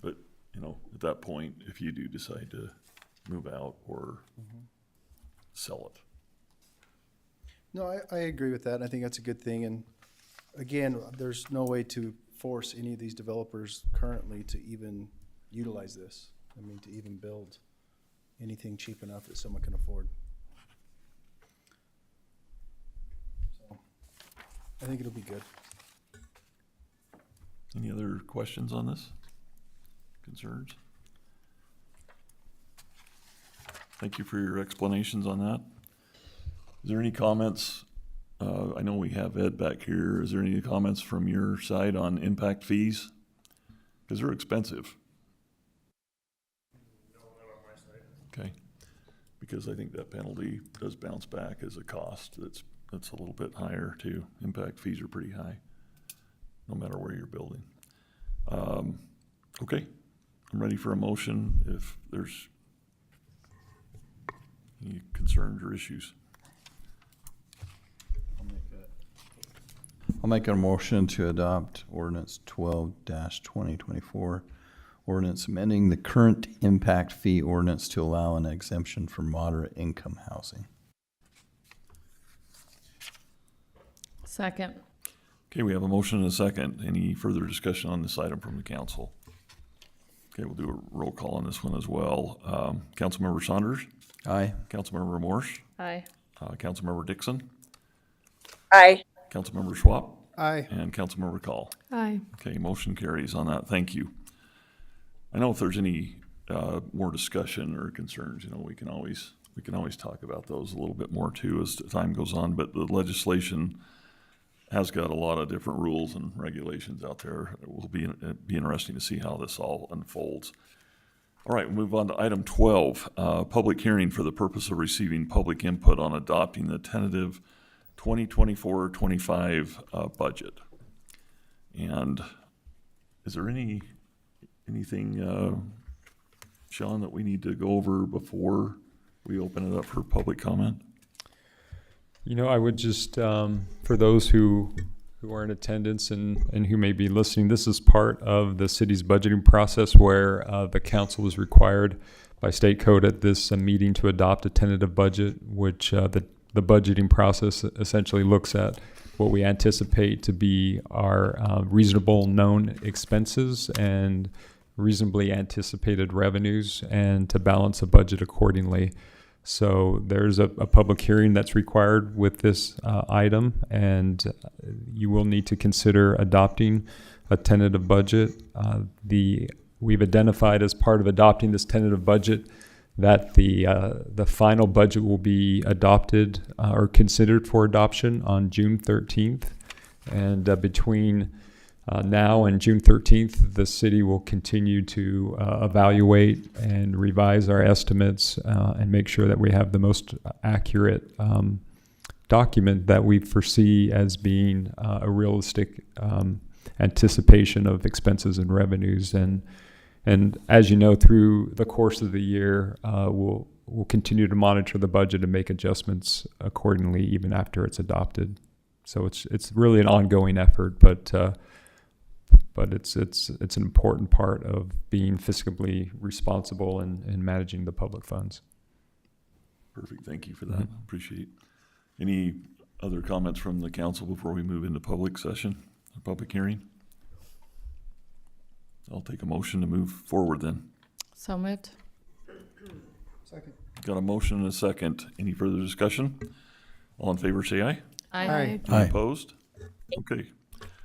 S2: but at that point, if you do decide to move out or sell it.
S4: No, I agree with that. I think that's a good thing. And again, there's no way to force any of these developers currently to even utilize this. To even build anything cheap enough that someone can afford. So I think it'll be good.
S2: Any other questions on this? Concerns? Thank you for your explanations on that. Is there any comments? I know we have Ed back here. Is there any comments from your side on impact fees? Because they're expensive. No, not on my side. Okay. Because I think that penalty does bounce back as a cost. That's a little bit higher too. Impact fees are pretty high, no matter where you're building. Okay. I'm ready for a motion if there's any concerns or issues.
S5: I'll make a motion to adopt ordinance 12-2024, ordinance amending the current impact fee ordinance to allow an exemption for moderate income housing.
S3: Second.
S2: Okay, we have a motion and a second. Any further discussion on this item from the council? Okay, we'll do a roll call on this one as well. Councilmember Saunders,
S5: Aye.
S2: Councilmember Morse,
S3: Aye.
S2: Councilmember Dixon,
S7: Aye.
S2: Councilmember Schwab,
S4: Aye.
S2: and Councilmember Call.
S1: Aye.
S2: Okay, motion carries on that. Thank you. I know if there's any more discussion or concerns, we can always talk about those a little bit more too as time goes on. But the legislation has got a lot of different rules and regulations out there. It will be interesting to see how this all unfolds. All right, we'll move on to item 12, public hearing for the purpose of receiving public input on adopting the tentative 2024-25 budget. And is there anything, Sean, that we need to go over before we open it up for public comment?
S10: I would just, for those who are in attendance and who may be listening, this is part of the city's budgeting process where the council is required by state code at this meeting to adopt a tentative budget, which the budgeting process essentially looks at what we anticipate to be our reasonable known expenses and reasonably anticipated revenues, and to balance a budget accordingly. So there's a public hearing that's required with this item, and you will need to consider adopting a tentative budget. We've identified as part of adopting this tentative budget that the final budget will be adopted or considered for adoption on June 13th. And between now and June 13th, the city will continue to evaluate and revise our estimates and make sure that we have the most accurate document that we foresee as being a realistic anticipation of expenses and revenues. And as you know, through the course of the year, we'll continue to monitor the budget and make adjustments accordingly, even after it's adopted. So it's really an ongoing effort, but it's an important part of being fiscally responsible and managing the public funds.
S2: Perfect. Thank you for that. Appreciate it. Any other comments from the council before we move into public session, public hearing? I'll take a motion to move forward then.
S3: So moved.
S4: Second.
S2: Got a motion and a second. Any further discussion? All in favor, say aye.
S4: Aye.
S5: Aye.
S2: Opposed? Okay.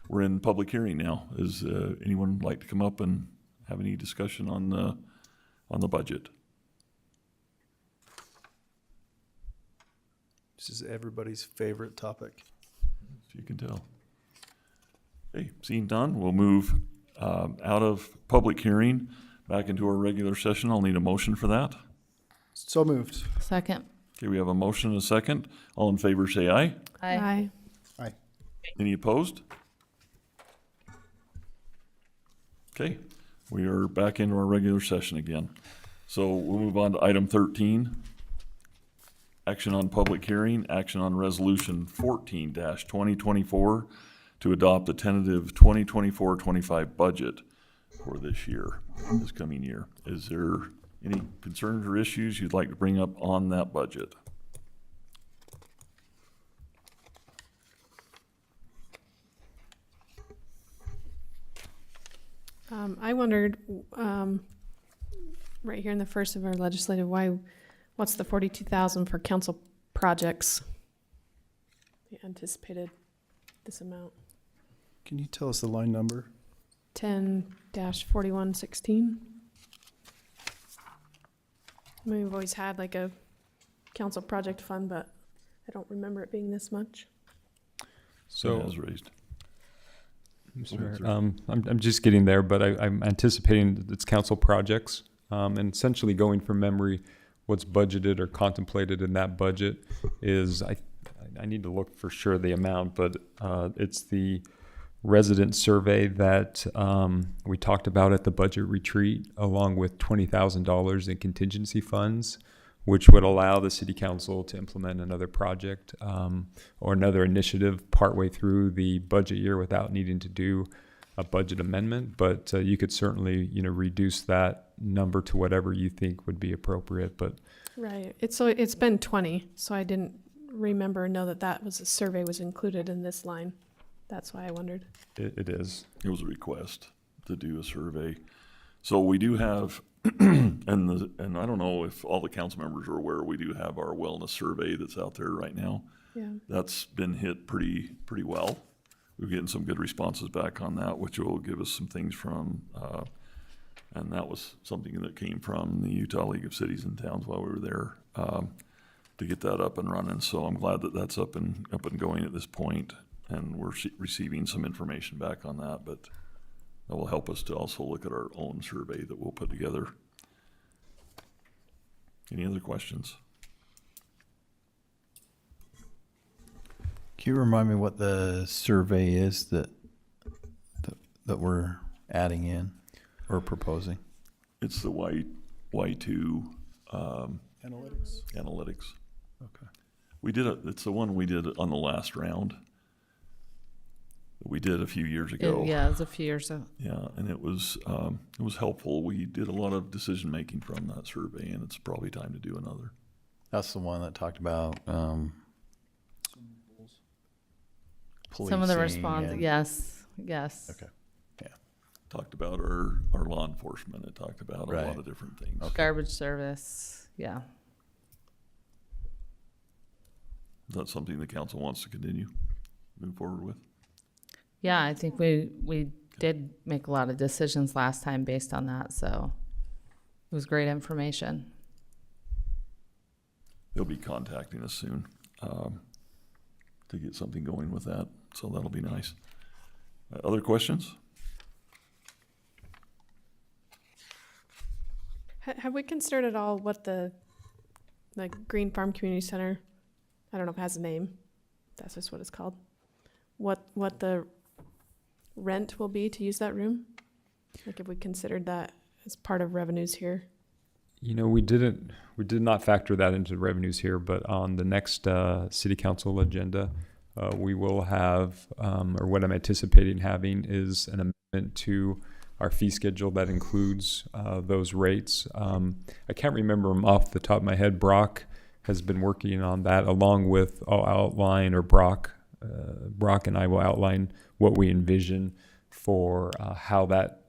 S2: We're in public hearing now. Is anyone like to come up and have any discussion on the budget?
S4: This is everybody's favorite topic.
S2: If you can tell. Okay, seeing none, we'll move out of public hearing back into our regular session. I'll need a motion for that.
S4: So moved.
S3: Second.
S2: Okay, we have a motion and a second. All in favor, say aye.
S3: Aye.
S4: Aye.
S2: Any opposed? Okay, we are back into our regular session again. So we'll move on to item 13. Action on public hearing, action on resolution 14-2024 to adopt the tentative 2024-25 budget for this year, this coming year. Is there any concerns or issues you'd like to bring up on that budget?
S1: I wondered, right here in the first of our legislative, what's the 42,000 for council projects? We anticipated this amount.
S4: Can you tell us the line number?
S1: 10-4116. I mean, we've always had like a council project fund, but I don't remember it being this much.
S10: So
S2: As raised.
S10: I'm just getting there, but I'm anticipating that it's council projects, and essentially going from memory, what's budgeted or contemplated in that budget is, I need to look for sure the amount, but it's the resident survey that we talked about at the budget retreat, along with $20,000 in contingency funds, which would allow the city council to implement another project or another initiative partway through the budget year without needing to do a budget amendment. But you could certainly, reduce that number to whatever you think would be appropriate. But
S1: Right. It's been 20, so I didn't remember or know that that was a survey was included in this line. That's why I wondered.
S10: It is.
S2: It was a request to do a survey. So we do have, and I don't know if all the council members are aware, we do have our wellness survey that's out there right now.
S1: Yeah.
S2: That's been hit pretty well. We're getting some good responses back on that, which will give us some things from, and that was something that came from the Utah League of Cities and Towns while we were there, to get that up and running. So I'm glad that that's up and going at this point, and we're receiving some information back on that, but that will help us to also look at our own survey that we'll put together. Any other questions?
S5: Can you remind me what the survey is that we're adding in or proposing?
S2: It's the Y2 analytics.
S5: Okay.
S2: It's the one we did on the last round. We did a few years ago.
S3: Yeah, it was a few years ago.
S2: Yeah, and it was helpful. We did a lot of decision making from that survey, and it's probably time to do another.
S5: That's the one that talked about
S3: Some of the
S5: policing
S3: response,
S5: and-
S3: yes.
S5: Okay.
S2: Talked about our law enforcement. It talked about a lot
S5: Right.
S2: of different things.
S3: Garbage service, yeah.
S2: Is that something the council wants to continue, move forward with?
S3: Yeah, I think we did make a lot of decisions last time based on that, so it was great information.
S2: They'll be contacting us soon to get something going with that, so that'll be nice. Other questions?
S1: Have we considered at all what the Green Farm Community Center, I don't know if it has a name, that's just what it's called, what the rent will be to use that room? Like, if we considered that as part of revenues here?
S10: You know, we did not factor that into revenues here, but on the next city council agenda, we will have, or what I'm anticipating having is an amendment to our fee schedule that includes those rates. I can't remember them off the top of my head. Brock has been working on that along with, Brock and I will outline what we envision for how that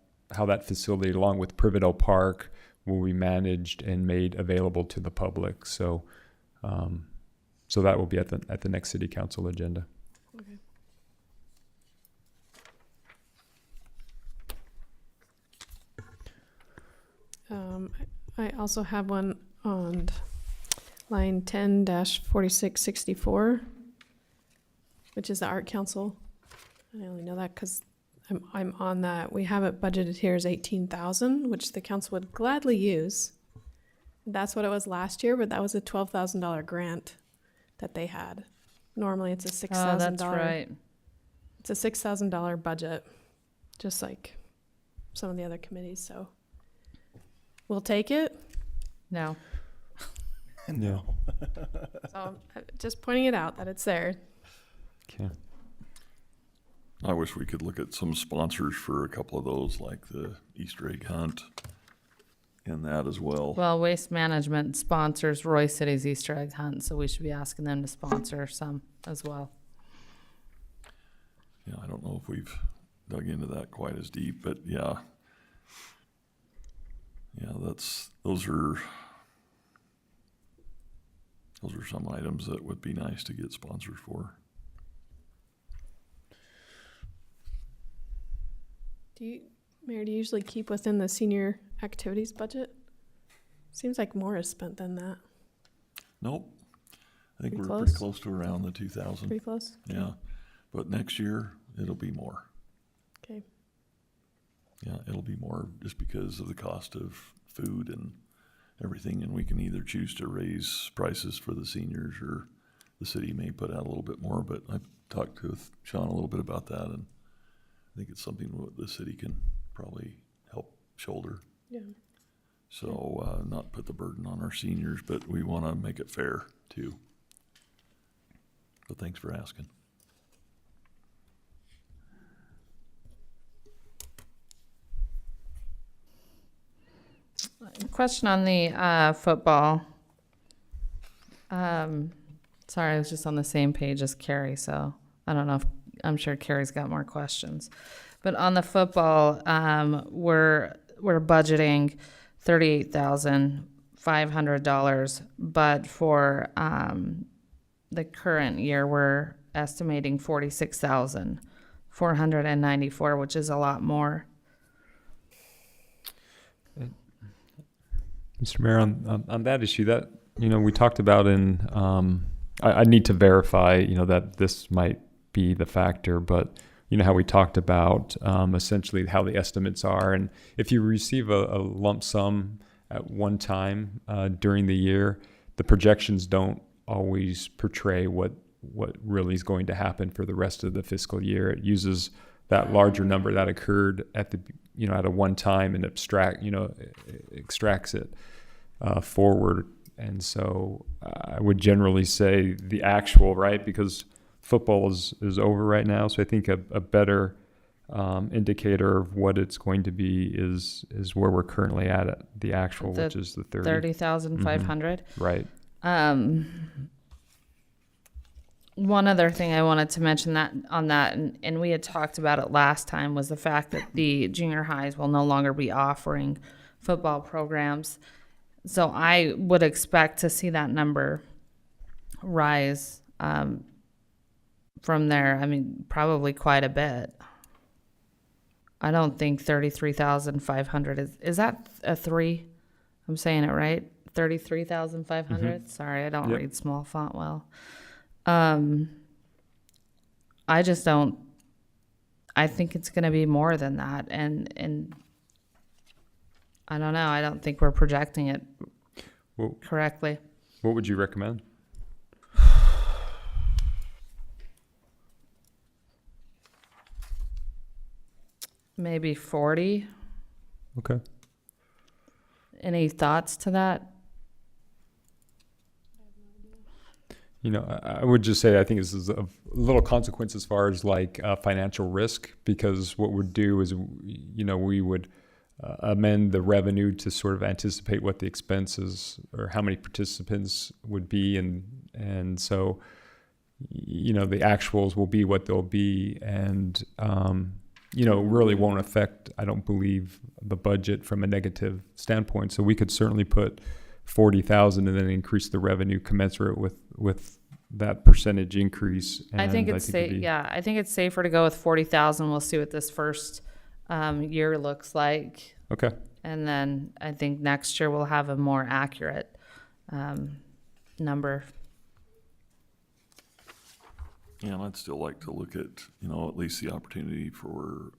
S10: facility, along with Privedel Park, will be managed and made available to the public. So, so that will be at the next city council agenda.
S1: Okay. I also have one on line 10-4664, which is the Art Council. I only know that because I'm on that. We have it budgeted here as 18,000, which the council would gladly use. That's what it was last year, but that was a $12,000 grant that they had. Normally, it's a $6,000.
S3: Oh, that's right.
S1: It's a $6,000 budget, just like some of the other committees. So we'll take it.
S3: No.
S10: No.
S1: So just pointing it out that it's there.
S10: Okay.
S2: I wish we could look at some sponsors for a couple of those, like the Easter egg hunt and that as well.
S3: Well, Waste Management sponsors Roy City's Easter egg hunt, so we should be asking them to sponsor some as well.
S2: Yeah, I don't know if we've dug into that quite as deep, but yeah. Yeah, those are some items that would be nice to get sponsors for.
S1: Mayor, do you usually keep within the senior activities budget? Seems like more is spent than that.
S2: Nope. I think
S1: Pretty
S2: we're
S1: close?
S2: pretty close to around the 2,000.
S1: Pretty close?
S2: Yeah, but next year it'll be more.
S1: Okay.
S2: Yeah, it'll be more just because of the cost of food and everything, and we can either choose to raise prices for the seniors or the city may put out a little bit more, but I've talked with Sean a little bit about that, and I think it's something that the city can probably help shoulder.
S1: Yeah.
S2: So not put the burden on our seniors, but we want to make it fair too. But thanks for asking.
S3: Question on the football. Sorry, I was just on the same page as Carrie, so I don't know if, I'm sure Carrie's got more questions. But on the football, we're budgeting $38,500, but for the current year, we're estimating $46,494, which is a lot more.
S10: Mr. Mayor, on that issue, that, we talked about in, I need to verify, that this might be the factor, but how we talked about essentially how the estimates are. And if you receive a lump sum at one time during the year, the projections don't always portray what really is going to happen for the rest of the fiscal year. It uses that larger number that occurred at the at a one time and extracts it forward. And so I would generally say the actual, right, because football is over right now. So I think a better indicator of what it's going to be is where we're currently at the actual, which is the
S3: 30,500.
S10: Right.
S3: One other thing I wanted to mention and we had talked about it last time, was the fact that the junior highs will no longer be offering football programs. So I would expect to see that number rise from there. I mean, probably quite a bit. I don't think 33,500 is that a 3? I'm saying it right? 33,500? Sorry, I don't read small font well. I just don't, I think it's going to be more than that. And I don't know. I don't think we're projecting it correctly.
S10: What would you recommend?
S3: Maybe 40.
S10: Okay.
S3: Any thoughts to that?
S10: I would just say I think this is a little consequence as far as like financial risk, because what we'd do is, we would amend the revenue to sort of anticipate what the expenses or how many participants would be. And so, the actuals will be what they'll be. And, really won't affect, I don't believe, the budget from a negative standpoint. So we could certainly put 40,000 and then increase the revenue commensurate with that percentage increase. And
S3: I think it's I think it's safer to go with 40,000. We'll see what this first year looks like.
S10: Okay.
S3: And then I think next year we'll have a more accurate number.
S2: Yeah, and I'd still like to look at, at least the opportunity for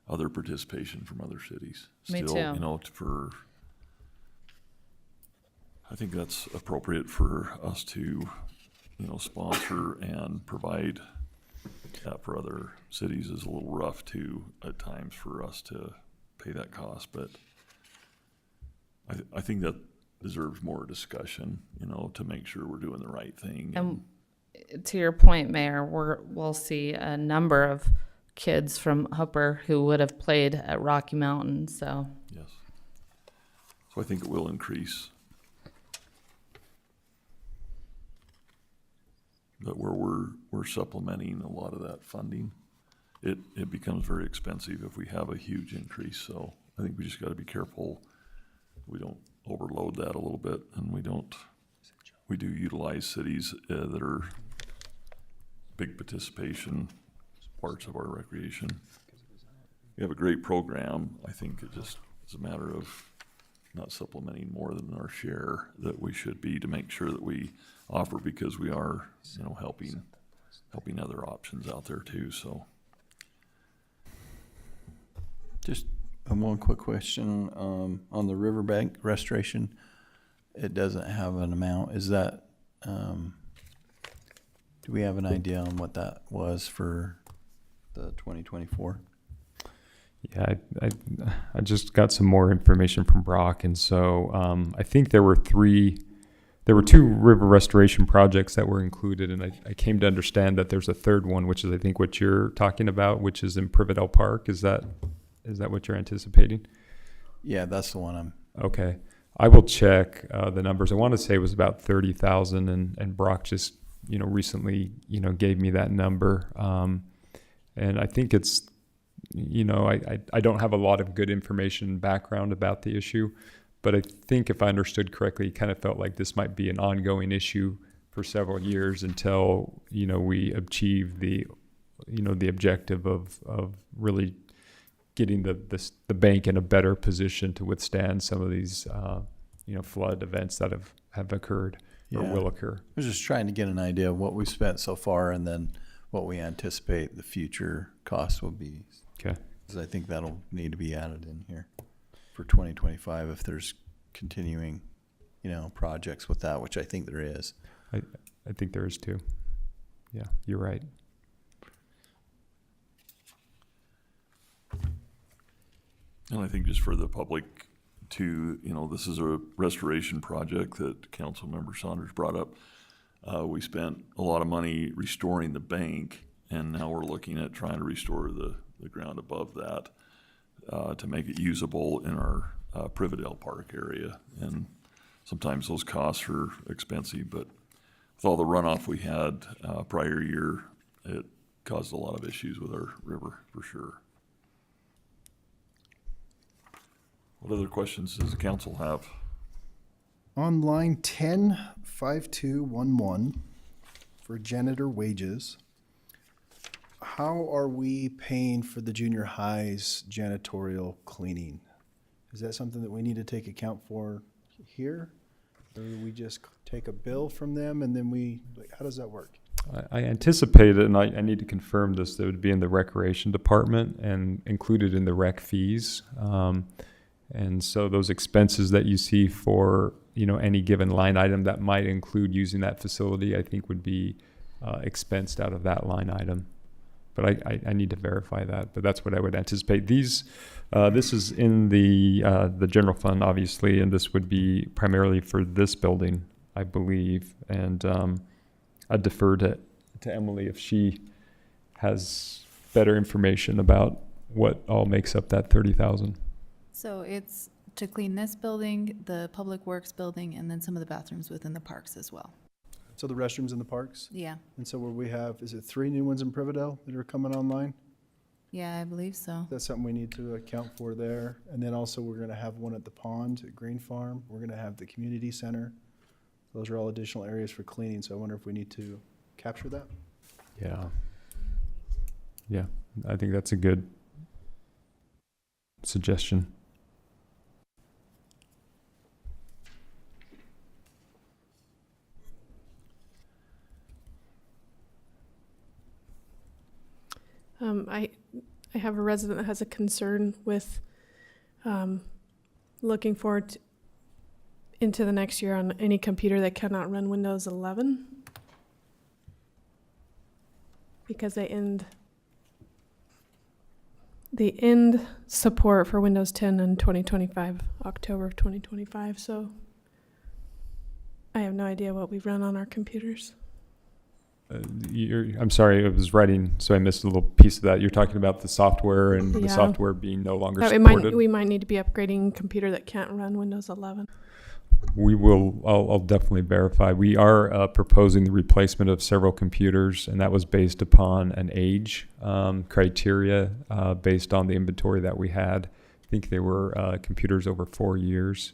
S2: other participation from other cities.
S3: Me too.
S2: I think that's appropriate for us to, sponsor and provide that for other cities. Is a little rough too at times for us to pay that cost, but I think that deserves more discussion, to make sure we're doing the right thing.
S3: And to your point, Mayor, we'll see a number of kids from Hooper who would have played at Rocky Mountain. So
S2: yes, so I think it will increase. But where we're supplementing a lot of that funding, it becomes very expensive if we have a huge increase. So I think we just got to be careful we don't overload that a little bit, and we do utilize cities that are big participation parts of our recreation. We have a great program. I think it just is a matter of not supplementing more than our share that we should be to make sure that we offer, because we are, helping other options out there too. So
S5: Just one quick question on the riverbank restoration. It doesn't have an amount. Is that, do we have an idea on what that was for the 2024?
S10: Yeah, I just got some more information from Brock, and so I think there were 2 river restoration projects that were included, and I came to understand that there's a third one, which is I think what you're talking about, which is in Privedel Park. Is that what you're anticipating?
S5: Yeah, that's the one I'm.
S10: Okay. I will check the numbers. I want to say it was about 30,000, and Brock just recently gave me that number, and I think it's I don't have a lot of good information and background about the issue, but I think if I understood correctly, it kind of felt like this might be an ongoing issue for several years until we achieve the objective of really getting the bank in a better position to withstand some of these flood events that have occurred or
S5: Yeah.
S10: will occur.
S5: I was just trying to get an idea of what we've spent so far and then what we anticipate the future costs will be.
S10: Okay.
S5: Because I think that'll need to be added in here for 2025 if there's continuing, projects with that, which I think there is.
S10: I think there is too. Yeah, you're right.
S2: And I think just for the public to, this is a restoration project that Councilmember Saunders brought up. We spent a lot of money restoring the bank, and now we're looking at trying to restore the ground above that to make it usable in our Prividale Park area. And sometimes those costs are expensive, but with all the runoff we had prior year, it caused a lot of issues with our river for sure. What other questions does the council have?
S4: On line 105211 for janitor wages, how are we paying for the junior high's janitorial cleaning? Is that something that we need to take account for here? Or do we just take a bill from them and then how does that work?
S10: I anticipated, and I need to confirm this, that it would be in the recreation department and included in the rec fees. And so those expenses that you see for, any given line item that might include using that facility, I think would be expensed out of that line item. But I need to verify that, but that's what I would anticipate. This is in the general fund, obviously, and this would be primarily for this building, I believe. And I'd defer to Emily if she has better information about what all makes up that 30,000.
S11: So it's to clean this building, the Public Works building, and then some of the bathrooms within the parks as well.
S4: So the restrooms in the parks?
S11: Yeah,
S4: And so where we have, is it 3 new ones in Prividale that are coming online?
S11: yeah, I believe so.
S4: That's something we need to account for there. And then also we're gonna have one at the pond at Green Farm. We're gonna have the community center. Those are all additional areas for cleaning, so I wonder if we need to capture that?
S10: Yeah. Yeah, I think that's a good suggestion.
S1: I have a resident that has a concern with looking forward into the next year on any computer that cannot run Windows 11 because they end support for Windows 10 in 2025, October of 2025. So I have no idea what we run on our computers.
S10: I'm sorry, I was writing, so I missed a little piece of that. You're talking about the software and the
S1: Yeah.
S10: software being no longer
S1: We
S10: supported.
S1: might need to be upgrading a computer that can't run Windows 11.
S10: We will. I'll definitely verify. We are proposing the replacement of several computers, and that was based upon an age criteria based on the inventory that we had. I think they were computers over 4 years,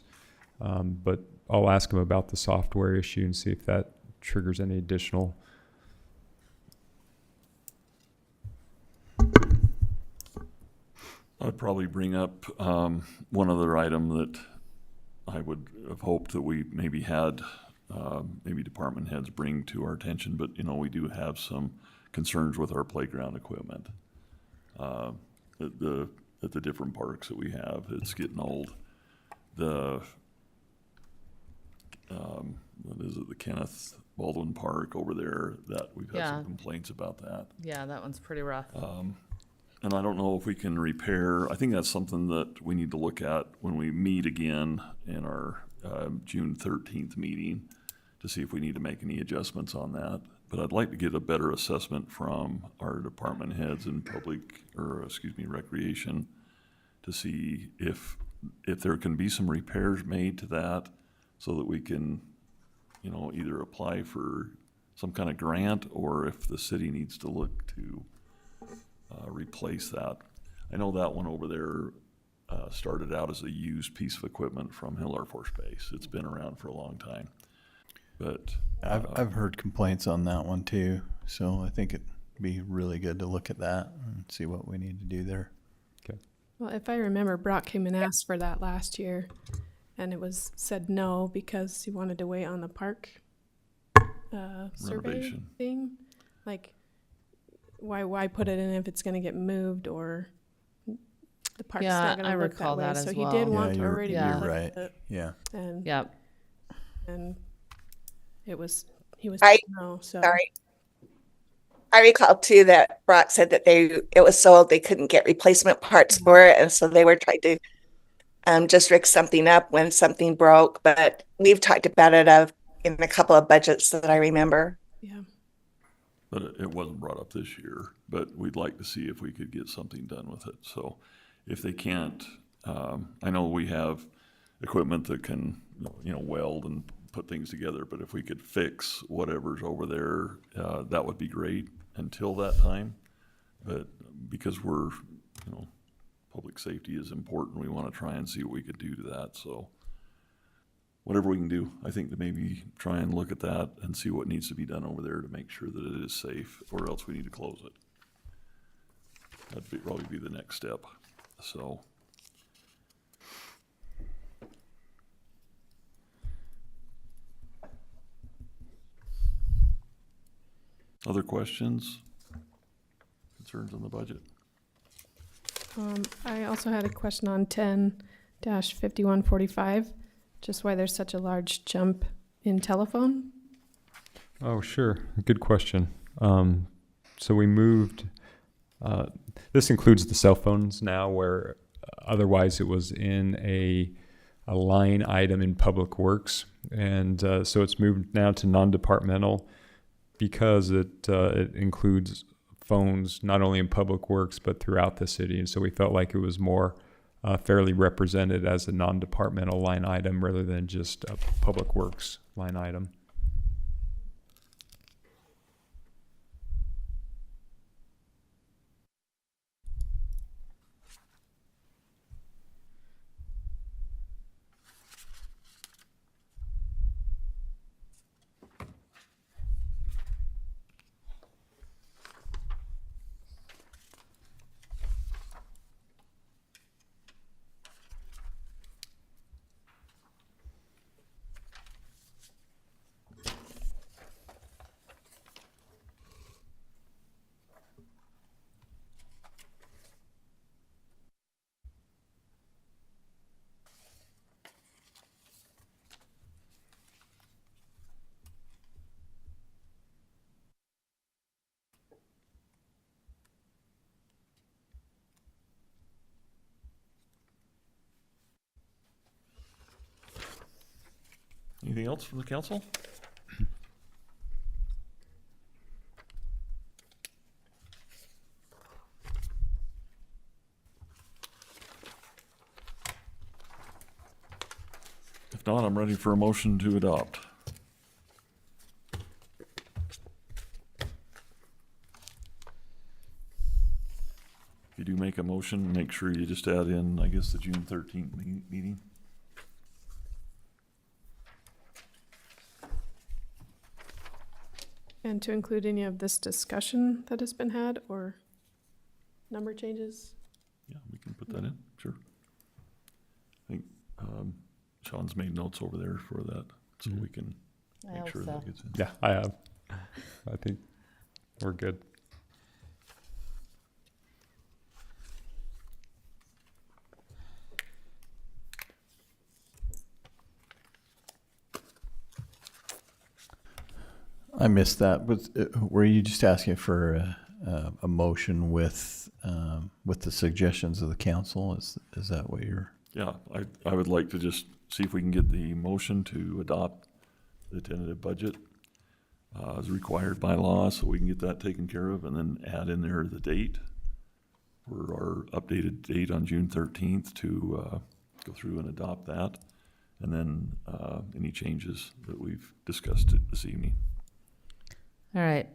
S10: but I'll ask them about the software issue and see if that triggers any additional.
S2: I'd probably bring up one other item that I would have hoped that we maybe had maybe department heads bring to our attention, but we do have some concerns with our playground equipment at the different parks that we have. It's getting old. The what is it? The Kenneth Baldwin Park over there. That we've had
S3: Yeah.
S2: some complaints about that.
S3: Yeah, that one's pretty rough.
S2: And I don't know if we can repair. I think that's something that we need to look at when we meet again in our June 13th meeting to see if we need to make any adjustments on that. But I'd like to get a better assessment from our department heads in recreation to see if if there can be some repairs made to that so that we can, either apply for some kind of grant or if the city needs to look to replace that. I know that one over there started out as a used piece of equipment from Hill Air Force Base. It's been around for a long time. But
S5: I've heard complaints on that one too, so I think it'd be really good to look at that and see what we need to do there.
S1: Well, if I remember, Brock came and asked for that last year, and it was said no because he wanted to wait on the park survey
S2: Renovation.
S1: thing. Like, why put it in if it's going to get moved or the park's
S3: Yeah,
S1: not going
S3: I
S1: to look
S3: recall
S1: that way?
S3: that as
S1: So he
S3: well.
S1: did
S5: Yeah,
S1: want to
S5: you're,
S1: already
S5: you're
S1: look
S5: right.
S1: at it,
S5: Yeah.
S1: and
S3: Yep.
S1: he was
S7: I-
S1: no. So
S7: Sorry. I recall too that Brock said that it was sold, they couldn't get replacement parts for it, and so they were trying to just rig something up when something broke. But we've talked about it in a couple of budgets that I remember.
S1: yeah.
S2: But it wasn't brought up this year, but we'd like to see if we could get something done with it. So if they can't, I know we have equipment that can, weld and put things together, but if we could fix whatever's over there, that would be great until that time. But because we're, public safety is important, we want to try and see what we could do to that. So whatever we can do, I think to maybe try and look at that and see what needs to be done over there to make sure that it is safe, or else we need to close it. That'd probably be the next step. So. Other questions? Concerns on the budget?
S1: I also had a question on 10-5145, just why there's such a large jump in telephone.
S10: Oh, sure. Good question. So we moved, this includes the cell phones now, where otherwise it was in a line item in Public Works. And so it's moved now to non-departmental because it includes phones not only in Public Works but throughout the city. And so we felt like it was more fairly represented as a non-departmental line item rather than just a Public Works line item.
S2: Anything else from the council? If not, I'm ready for a motion to adopt. If you do make a motion, make sure you just add in, I guess, the June 13th meeting.
S1: And to include any of this discussion that has been had or number changes?
S2: Yeah, we can put that in, sure. I think Sean's made notes over there for that, so we can
S3: I
S2: make
S3: hope
S2: sure
S3: so.
S2: that gets in.
S10: Yeah, I have. I think we're good.
S5: I missed that. Were you just asking for a motion with the suggestions of the council? Is that what you're?
S2: Yeah, I would like to just see if we can get the motion to adopt the tentative budget as required by law, so we can get that taken care of, and then add in there the date for our updated date on June 13th to go through and adopt that. And then any changes that we've discussed this evening.
S3: All right.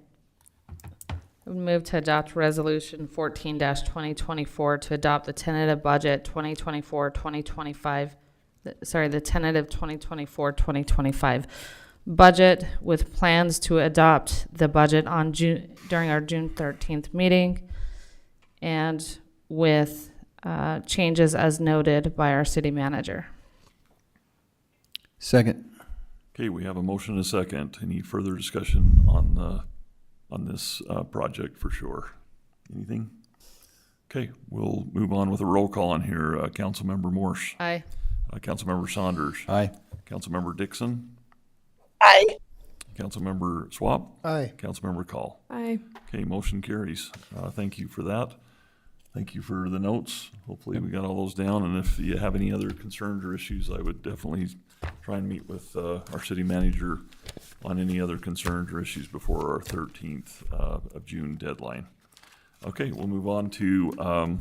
S3: We move to adopt resolution 14-2024 to adopt the tentative budget 2024-2025. The tentative 2024-2025 budget with plans to adopt the budget on during our June 13th meeting, and with changes as noted by our city manager.
S5: Second.
S2: Okay, we have a motion and a second. Any further discussion on this project for sure? Anything? Okay, we'll move on with a roll call on here. Councilmember Morse.
S3: Aye.
S2: Councilmember Saunders.
S5: Aye.
S2: Councilmember Dixon.
S7: Aye.
S2: Councilmember Swap.
S4: Aye.
S2: Councilmember Call.
S1: Aye.
S2: Okay, motion carries. Thank you for that. Thank you for the notes. Hopefully we got all those down, and if you have any other concerns or issues, I would definitely try and meet with our city manager on any other concerns or issues before our 13th of June deadline. Okay, we'll move on to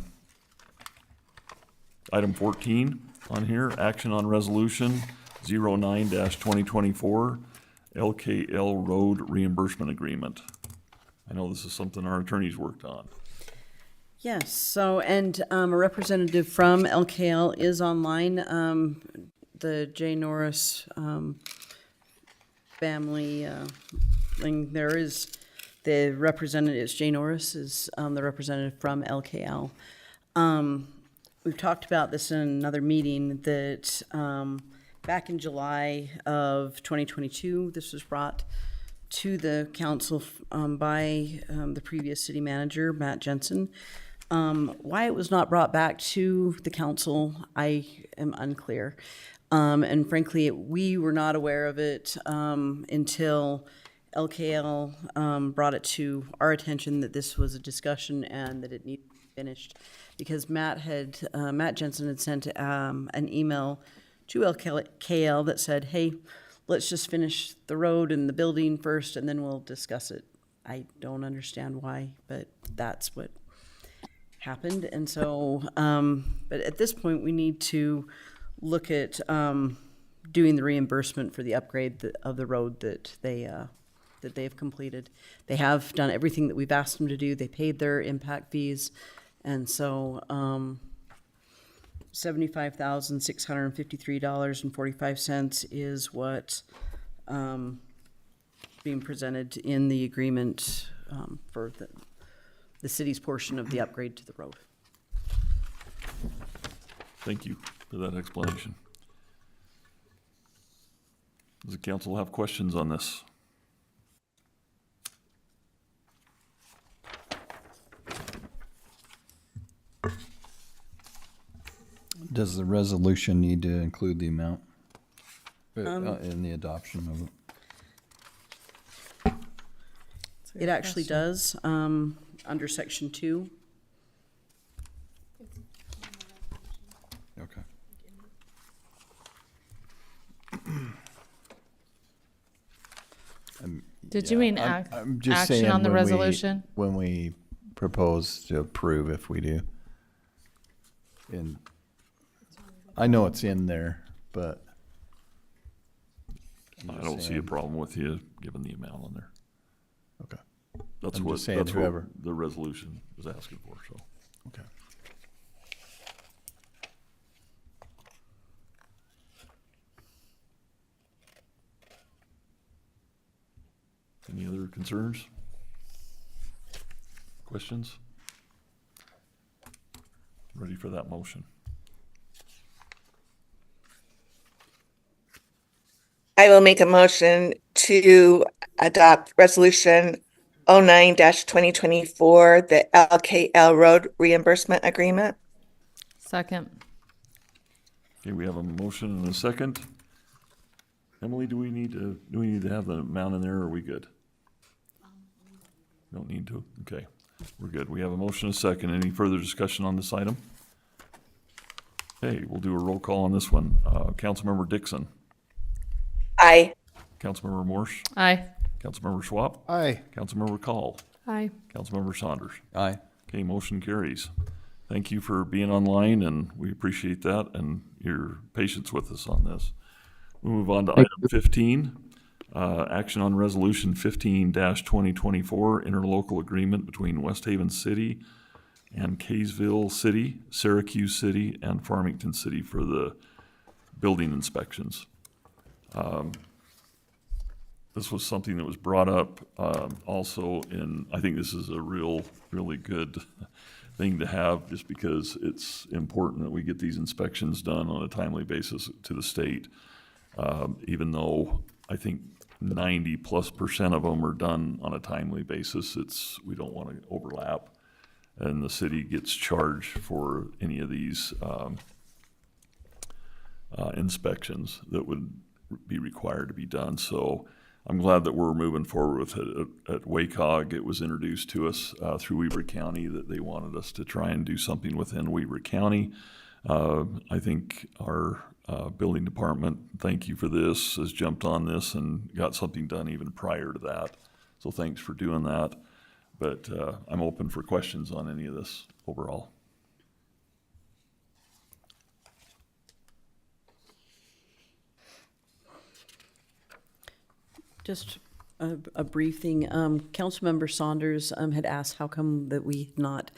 S2: item 14 on here, action on resolution 09-2024 LKL Road Reimbursement Agreement. I know this is something our attorneys worked on.
S9: Yes, so, and a representative from LKL is online. The J. Norris family thing, there is the representative, it's J. Norris is the representative from LKL. We've talked about this in another meeting that back in July of 2022, this was brought to the council by the previous city manager, Matt Jensen. Why it was not brought back to the council, I am unclear. And frankly, we were not aware of it until LKL brought it to our attention that this was a discussion and that it needed to be finished. Because Matt Jensen had sent an email to LKL that said, hey, let's just finish the road and the building first and then we'll discuss it. I don't understand why, but that's what happened. And so, but at this point, we need to look at doing the reimbursement for the upgrade of the road that they've completed. They have done everything that we've asked them to do. They paid their impact fees. And so $75,653.45 is what being presented in the agreement for the city's portion of the upgrade to the road.
S2: Thank you for that explanation. Does the council have questions on this?
S5: Does the resolution need to include the amount in the adoption of it?
S9: It actually does, under section 2.
S5: Okay.
S3: Did you mean
S5: I'm just
S3: action
S5: saying
S3: on the
S5: when
S3: resolution?
S5: when we propose to approve, if we do. And I know it's in there, but
S2: I don't see a problem with you giving the amount on there.
S5: Okay.
S2: That's
S5: I'm
S2: what,
S5: just saying
S2: that's what
S5: whoever.
S2: the resolution is asking for, so.
S5: Okay.
S2: Any other concerns? Questions? Ready for that motion?
S7: I will make a motion to adopt resolution 09-2024, the LKL Road Reimbursement Agreement.
S3: Second.
S2: Okay, we have a motion and a second. Emily, do we need to have the amount in there, or are we good? Don't need to? Okay, we're good. We have a motion and a second. Any further discussion on this item? Okay, we'll do a roll call on this one. Councilmember Dixon.
S7: Aye.
S2: Councilmember Morse.
S3: Aye.
S2: Councilmember Schwab.
S4: Aye.
S2: Councilmember Call.
S1: Aye.
S2: Councilmember Saunders.
S5: Aye.
S2: Okay, motion carries. thank you for being online, and we appreciate that and your patience with us on this. We'll move on to item 15. Action on Resolution 15-2024, interlocal agreement between West Haven City and Kaysville City, Syracuse City, and Farmington City for the building inspections. This was something that was brought up also in, I think this is a really good thing to have, just because it's important that we get these inspections done on a timely basis to the state. Even though I think 90+% of them are done on a timely basis, we don't want to overlap, and the city gets charged for any of these inspections that would be required to be done. So I'm glad that we're moving forward with it. At WACOG, it was introduced to us through Weber County that they wanted us to try and do something within Weber County. I think our building department, thank you for this, has jumped on this and got something done even prior to that. So thanks for doing that. But I'm open for questions on any of this overall.
S9: Just a brief thing. Councilmember Saunders had asked how come that we not,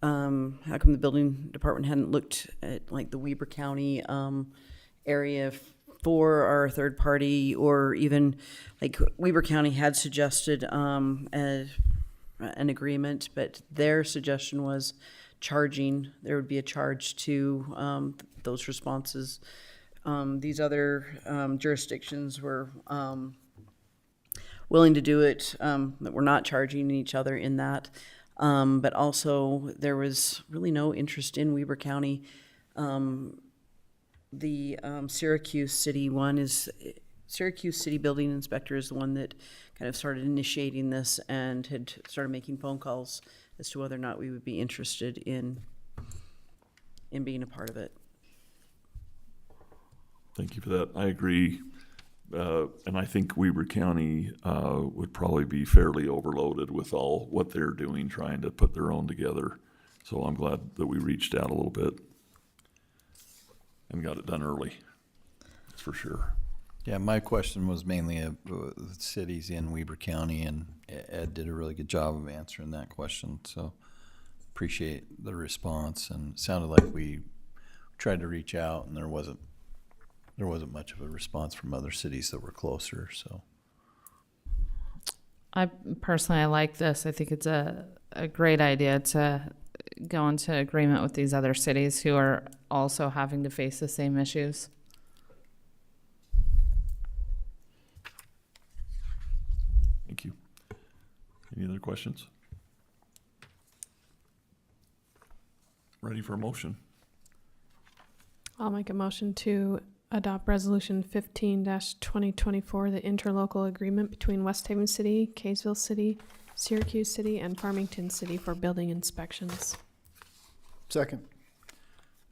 S9: how come the building department hadn't looked at like the Weber County area for our third party, or even like Weber County had suggested an agreement, but their suggestion was charging. There would be a charge to those responses. These other jurisdictions were willing to do it, that we're not charging each other in that. But also there was really no interest in Weber County. The Syracuse City one is, Syracuse City Building Inspector is the one that kind of started initiating this and had started making phone calls as to whether or not we would be interested in being a part of it.
S2: Thank you for that. I agree. And I think Weber County would probably be fairly overloaded with all what they're doing, trying to put their own together. So I'm glad that we reached out a little bit and got it done early. That's for sure.
S5: Yeah, my question was mainly the cities in Weber County, and Ed did a really good job of answering that question. So appreciate the response, and it sounded like we tried to reach out, and there wasn't much of a response from other cities that were closer. So
S3: I like this. I think it's a great idea to go into agreement with these other cities who are also having to face the same issues.
S2: Thank you. Any other questions? Ready for a motion?
S1: I'll make a motion to adopt Resolution 15-2024, the interlocal agreement between West Haven City, Kaysville City, Syracuse City, and Farmington City for building inspections.
S4: Second.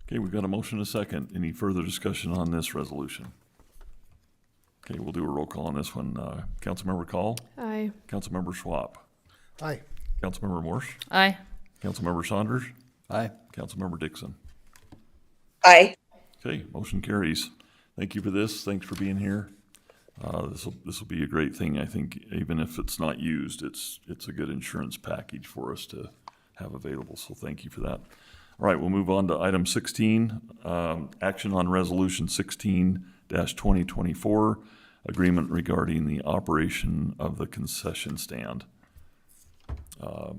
S2: Okay, we've got a motion and a second. Any further discussion on this resolution? Okay, we'll do a roll call on this one. Councilmember Call?
S1: Aye.
S2: Councilmember Schwab?
S4: Aye.
S2: Councilmember Morse?
S3: Aye.
S2: Councilmember Saunders?
S5: aye.
S2: Councilmember Dixon?
S7: Aye.
S2: Okay, motion carries. Thank you for this. Thanks for being here. This will be a great thing. I think even if it's not used, it's a good insurance package for us to have available. So thank you for that. All right, we'll move on to item 16, action on Resolution 16-2024, agreement regarding the operation of the concession stand. I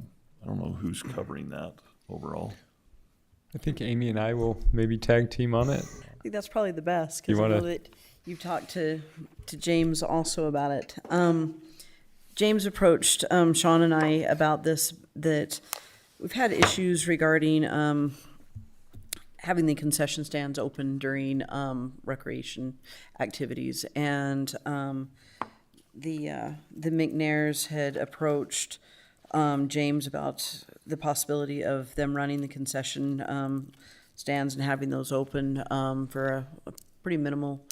S2: don't know who's covering that overall.
S10: I think Amy and I will maybe tag team on it.
S9: I think that's probably the best,
S10: You
S9: because I know
S10: wanna-
S9: that you've talked to James also about it. James approached Sean and I about this, that we've had issues regarding having the concession stands open during recreation activities. And the McNairs had approached James about the possibility of them running the concession stands and having those open for a pretty minimal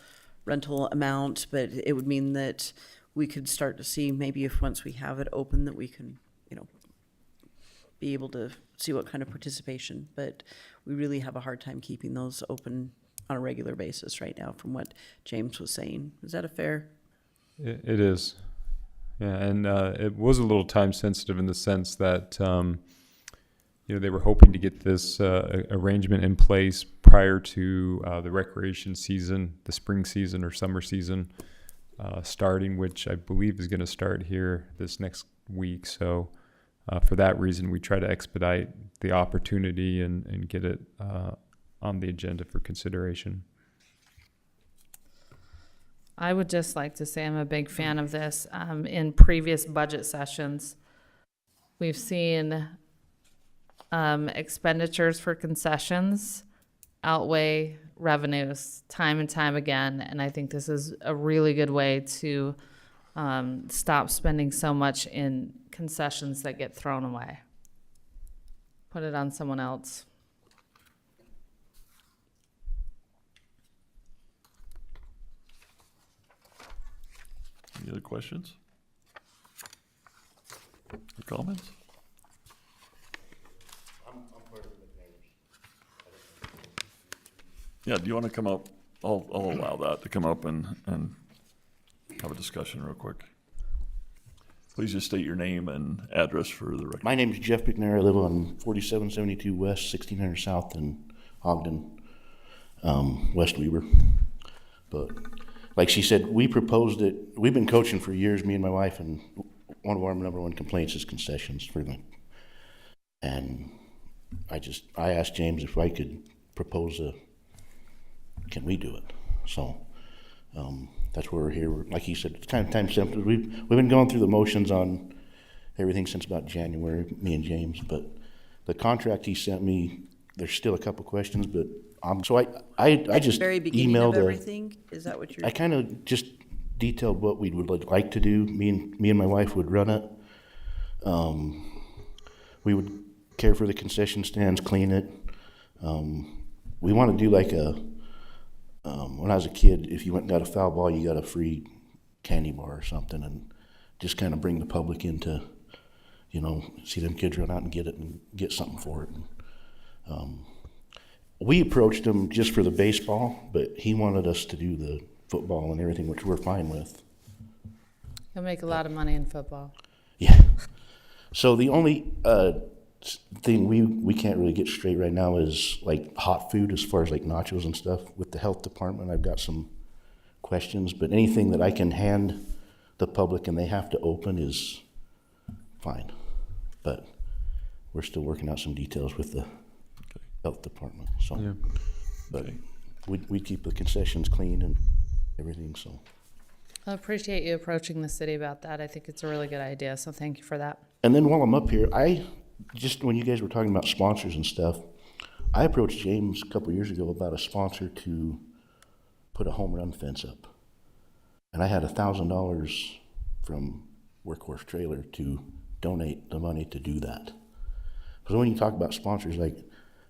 S9: rental amount, but it would mean that we could start to see maybe if once we have it open that we can, be able to see what kind of participation, but we really have a hard time keeping those open on a regular basis right now from what James was saying. Is that a fair?
S10: It is. Yeah, and it was a little time sensitive in the sense that they were hoping to get this arrangement in place prior to the recreation season, the spring season or summer season starting, which I believe is going to start here this next week. So for that reason, we try to expedite the opportunity and get it on the agenda for consideration.
S3: I would just like to say I'm a big fan of this. In previous budget sessions, we've seen expenditures for concessions outweigh revenues time and time again, and I think this is a really good way to stop spending so much in concessions that get thrown away. Put it on someone else.
S2: Any other questions or comments? Yeah, do you want to come up? I'll allow that to come up and have a discussion real quick. Please just state your name and address for the record.
S12: My name is Jeff McNair. I live on 4772 West, 1600 South in Ogden, West Weber. But like she said, we proposed it. We've been coaching for years, me and my wife, and one of our number one complaints is concessions for them. And I asked James if I could propose can we do it? So that's why we're here. Like he said, it's kind of time sensitive. We've been going through the motions on everything since about January, me and James. But the contract he sent me, there's still a couple questions, but so I just
S9: Very beginning
S12: emailed
S9: of everything? Is that what you're?
S12: I kind of just detailed what we would like to do. Me and my wife would run it. We would care for the concession stands, clean it. We want to do like when I was a kid, if you went and got a foul ball, you got a free candy bar or something, and just kind of bring the public into, see them kids run out and get it and get something for it. We approached him just for the baseball, but he wanted us to do the football and everything, which we're fine with.
S3: You'll make a lot of money in football.
S12: Yeah. So the only thing we can't really get straight right now is like hot food, as far as like nachos and stuff. With the health department, I've got some questions, but anything that I can hand the public and they have to open is fine. But we're still working out some details with the health department. So,
S10: Yeah.
S12: but we keep the concessions clean and everything. So.
S3: I appreciate you approaching the city about that. I think it's a really good idea, so thank you for that.
S12: And then while I'm up here, when you guys were talking about sponsors and stuff, I approached James a couple years ago about a sponsor to put a home run fence up. And I had $1,000 from Workhorse Trailer to donate the money to do that. Because when you talk about sponsors, like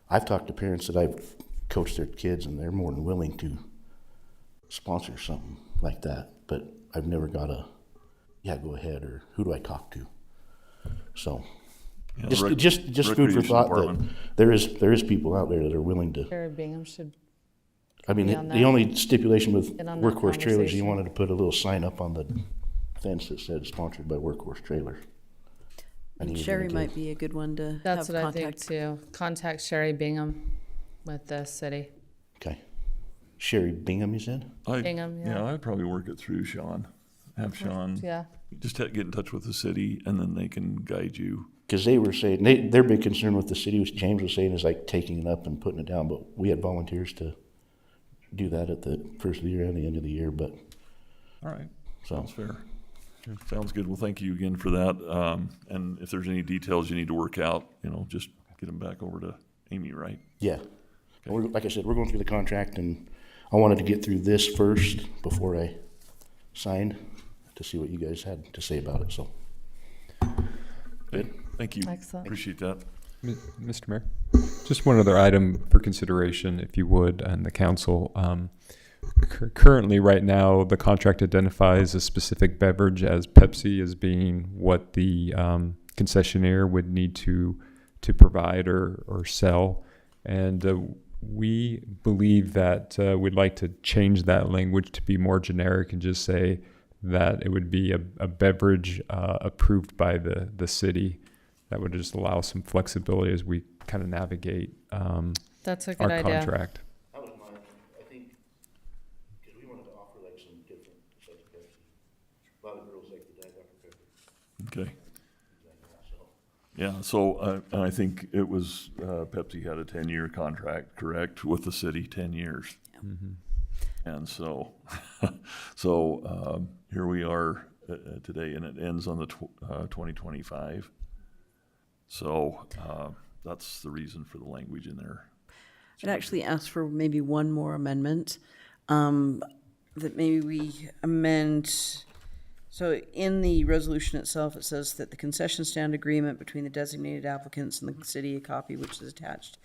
S12: I've talked to parents that I've coached their kids and they're more than willing to sponsor something like that. But I've never got go ahead, or who do I talk to? So
S2: Yeah,
S12: just food for thought
S2: department.
S12: that there is people out there that are willing to.
S3: Sherry Bingham should,
S12: I mean,
S3: be on
S12: the
S3: that.
S12: only stipulation with
S3: Get on that
S12: Workhorse Trailers, he
S3: conversation.
S12: wanted to put a little sign up on the fence that said sponsored by Workhorse Trailers. And he was
S9: Sherry
S12: gonna
S9: might
S12: give-
S9: be a good one to
S3: that's
S9: have
S3: what I think
S9: contact.
S3: too. Contact Sherry Bingham with the city.
S12: Okay. Sherry Bingham, you said?
S3: Bingham, yeah.
S2: I'd probably work it through Sean. Have Sean
S3: Yeah.
S2: just get in touch with the city, and then they can guide you.
S12: Because they were saying, their big concern with the city, was James was saying, is like taking it up and putting it down. But we had volunteers to do that at the first of the year and the end of the year. But
S2: All right,
S12: so
S2: sounds fair. Sounds good. Well, thank you again for that. And if there's any details you need to work out, just get them back over to Amy, right?
S12: yeah. And like I said, we're going through the contract, and I wanted to get through this first before I signed to see what you guys had to say about it. So
S2: Good. Thank you.
S3: Excellent.
S2: Appreciate that.
S10: Mr. Mayor, just one other item for consideration, if you would, and the council. Currently, right now, the contract identifies a specific beverage as Pepsi as being what the concessionaire would need to to provide or sell. And we believe that we'd like to change that language to be more generic and just say that it would be a beverage approved by the city. That would just allow some flexibility as we kind of navigate
S3: That's a good
S10: our
S3: idea.
S10: contract.
S12: I was mine, I think, because we wanted to offer like some different types of Pepsi. A lot of girls like the Diet Dr. Pepper.
S2: Okay.
S12: So,
S2: Yeah, so I think it was, Pepsi had a 10-year contract, correct, with the city, 10 years. And so, here we are today, and it ends on the 2025. So that's the reason for the language in there.
S9: I'd actually ask for maybe one more amendment, that maybe we amend. So in the resolution itself, it says that the concession stand agreement between the designated applicants and the city, a copy which is attached